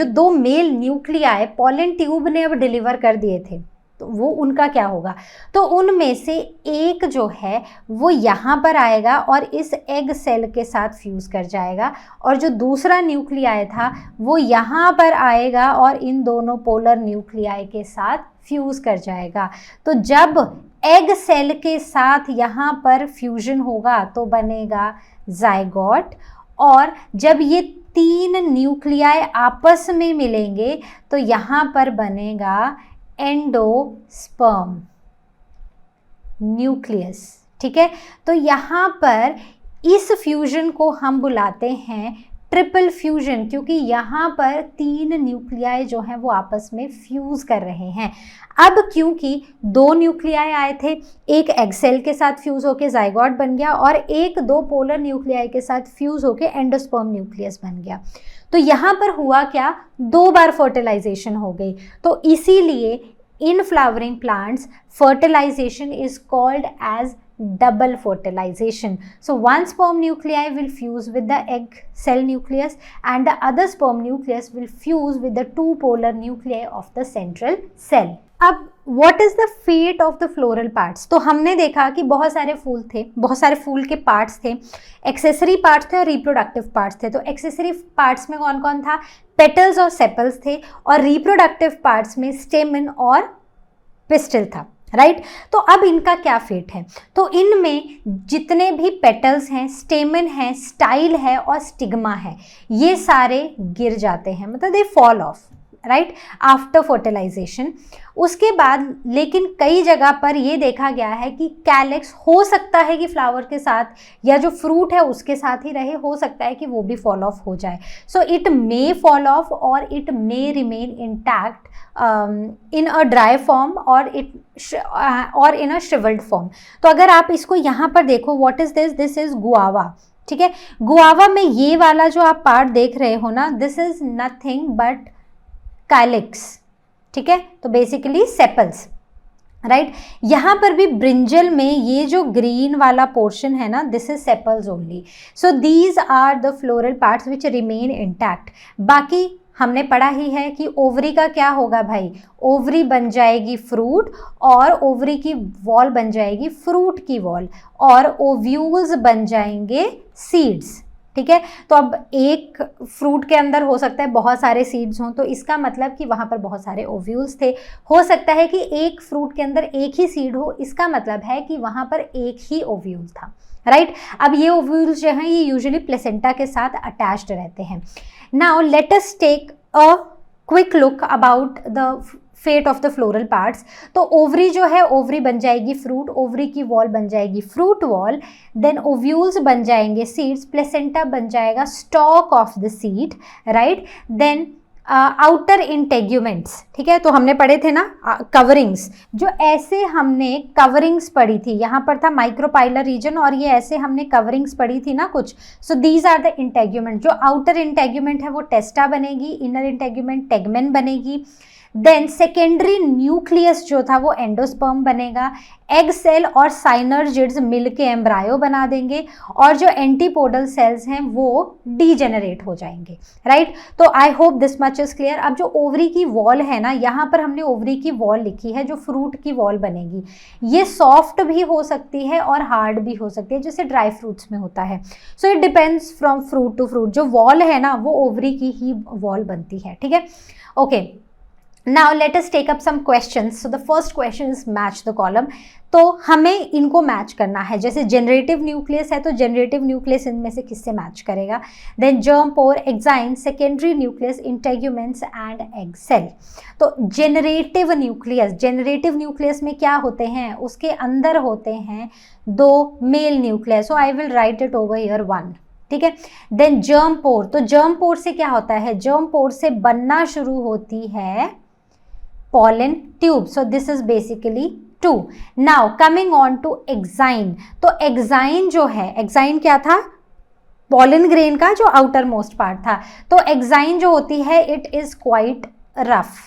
2 मेल न्यूक्लियाई पॉलन ट्यूब ने अब डिलीवर कर दिए थे, तो वो उनका क्या होगा, तो उनमें से एक जो है वो यहाँ पर आएगा और इस एग सेल के साथ फ्यूज़ कर जाएगा, और जो दूसरा न्यूक्लियाई था वो यहाँ पर आएगा और इन दोनों पोलर न्यूक्लियाई के साथ फ्यूज़ कर जाएगा। तो जब एग सेल के साथ यहाँ पर फ्यूजन होगा तो बनेगा जाइगोट, और जब ये 3 न्यूक्लियाई आपस में मिलेंगे तो यहाँ पर बनेगा एंडोस्पर्म न्यूक्लियस। ठीक है, तो यहाँ पर इस फ्यूजन को हम बुलाते हैं ट्रिपल फ्यूजन, क्योंकि यहाँ पर 3 न्यूक्लियाई जो हैं वो आपस में फ्यूज़ कर रहे हैं। अब क्योंकि 2 न्यूक्लियाई आए थे, एक एग सेल के साथ फ्यूज़ होके जाइगोट बन गया और एक 2 पोलर न्यूक्लियाई के साथ फ्यूज़ होके एंडोस्पर्म न्यूक्लियस बन गया। तो यहाँ पर हुआ क्या, 2 बार फर्टिलाइजेशन हो गई। तो इसीलिए in flowering plants fertilization is called as double fertilization. So one sperm nuclei will fuse with the egg cell nucleus and the other sperm nucleus will fuse with the 2 polar nuclei of the central cell. अब what is the fate of the floral parts? तो हमने देखा कि बहुत सारे फूल थे, बहुत सारे फूल के पार्ट्स थे, एक्सेसरी पार्ट्स थे और रिप्रोडक्टिव पार्ट्स थे। तो एक्सेसरी पार्ट्स में कौन कौन था, पेटल्स और सेपल्स थे, और रिप्रोडक्टिव पार्ट्स में स्टेमन और पिस्टल था, राइट। तो अब इनका क्या फेट है, तो इनमें जितने भी पेटल्स हैं, स्टेमन है, स्टाइल है और स्टिग्मा है, ये सारे गिर जाते हैं, मतलब they fall off, right, after fertilization. उसके बाद लेकिन कई जगह पर ये देखा गया है कि कैलिक्स हो सकता है कि फ्लावर के साथ या जो फ्रूट है उसके साथ ही रहे, हो सकता है कि वो भी फॉल ऑफ हो जाए। So it may fall off और it may remain intact in a dry form और इन अ श्रिवल्ड फॉर्म। तो अगर आप इसको यहाँ पर देखो, what is this, this is guava. ठीक है, गुआवा में ये वाला जो आप पार्ट देख रहे हो ना, this is nothing but calyx. ठीक है, तो बेसिकली सेपल्स, राइट। यहाँ पर भी ब्रिंजल में ये जो ग्रीन वाला पोर्शन है ना, this is sepals only. So these are the floral parts which remain intact. बाकी हमने पढ़ा ही है कि ओवरी का क्या होगा भाई, ओवरी बन जाएगी फ्रूट और ओवरी की वॉल बन जाएगी फ्रूट की वॉल, और ओव्यूल्स बन जाएंगे सीड्स। ठीक है, तो अब एक फ्रूट के अंदर हो सकता है बहुत सारे सीड्स हों, तो इसका मतलब कि वहाँ पर बहुत सारे ओव्यूल्स थे। हो सकता है कि एक फ्रूट के अंदर एक ही सीड हो, इसका मतलब है कि वहाँ पर एक ही ओव्यूल था, राइट। अब ये ओव्यूल्स जो हैं ये यूजुअली प्लेसेंटा के साथ अटैच्ड रहते हैं। Now let us take a quick look about the fate of the floral parts. तो ओवरी जो है, ओवरी बन जाएगी फ्रूट, ओवरी की वॉल बन जाएगी फ्रूट वॉल, देन ओव्यूल्स बन जाएंगे सीड्स, प्लेसेंटा बन जाएगा stalk of the seed, right. Then outer integuments, ठीक है, तो हमने पढ़े थे ना कवरिंग्स, जो ऐसे हमने कवरिंग्स पढ़ी थी, यहाँ पर था माइक्रोपाइलर रीजन और ये ऐसे हमने कवरिंग्स पढ़ी थी ना कुछ। So these are the integument. जो आउटर इंटेग्यूमेंट है वो टेस्टा बनेगी, इनर इंटेग्यूमेंट टेगमेन बनेगी। देन सेकेंडरी न्यूक्लियस जो था वो एंडोस्पर्म बनेगा, एग सेल और साइनर्जिड्स मिलके एम्ब्रायो बना देंगे, और जो एंटीपोडल सेल्स हैं वो डीजेनरेट हो जाएंगे, राइट। तो आई hope this much is clear. अब जो ओवरी की वॉल है ना, यहाँ पर हमने ओवरी की वॉल लिखी है, जो फ्रूट की वॉल बनेगी, ये सॉफ्ट भी हो सकती है और हार्ड भी हो सकती है, जैसे ड्राई फ्रूट्स में होता है। So it depends from fruit to fruit. जो वॉल है ना वो ओवरी की ही वॉल बनती है, ठीक है, okay. Now let us take up some questions. So the first question is match the column. तो हमें इनको मैच करना है। जैसे जनरेटिव न्यूक्लियस है तो जनरेटिव न्यूक्लियस इनमें से किससे मैच करेगा। Then germ pore, exine, secondary nucleus, integuments and egg cell. तो जनरेटिव न्यूक्लियस में क्या होते हैं, उसके अंदर होते हैं 2 male nucleus. So I will write it over here 1, ठीक है। देन जर्म पोर, तो जर्म पोर से क्या होता है, जर्म पोर से बनना शुरू होती है pollen tube. So this is basically 2. Now coming on to exine. तो exine जो है, exine क्या था, pollen grain का जो आउटर मोस्ट पार्ट था। तो exine जो होती है it is quite rough,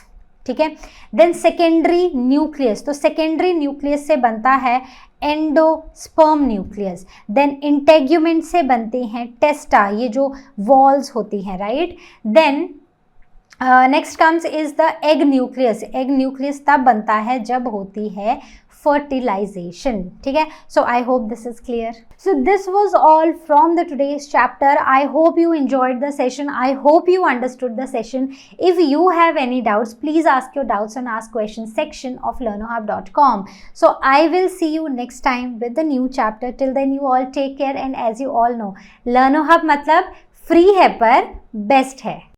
ठीक है। देन सेकेंडरी न्यूक्लियस, तो सेकेंडरी न्यूक्लियस से बनता है एंडोस्पर्म न्यूक्लियस। देन इंटेग्यूमेंट से बनती हैं टेस्टा, ये जो वॉल्स होती हैं, right. Then next comes is the egg nucleus. Egg nucleus तब बनता है जब होती है fertilization. ठीक है, so I hope this is clear. So this was all from the today's chapter. I hope you enjoyed the session. I hope you understood the session. If you have any doubts, please ask your doubts on ask questions section of learnerhub.com. So I will see you next time with the new chapter. Till then you all take care, and as you all know, learnerhub मतलब free है पर best है.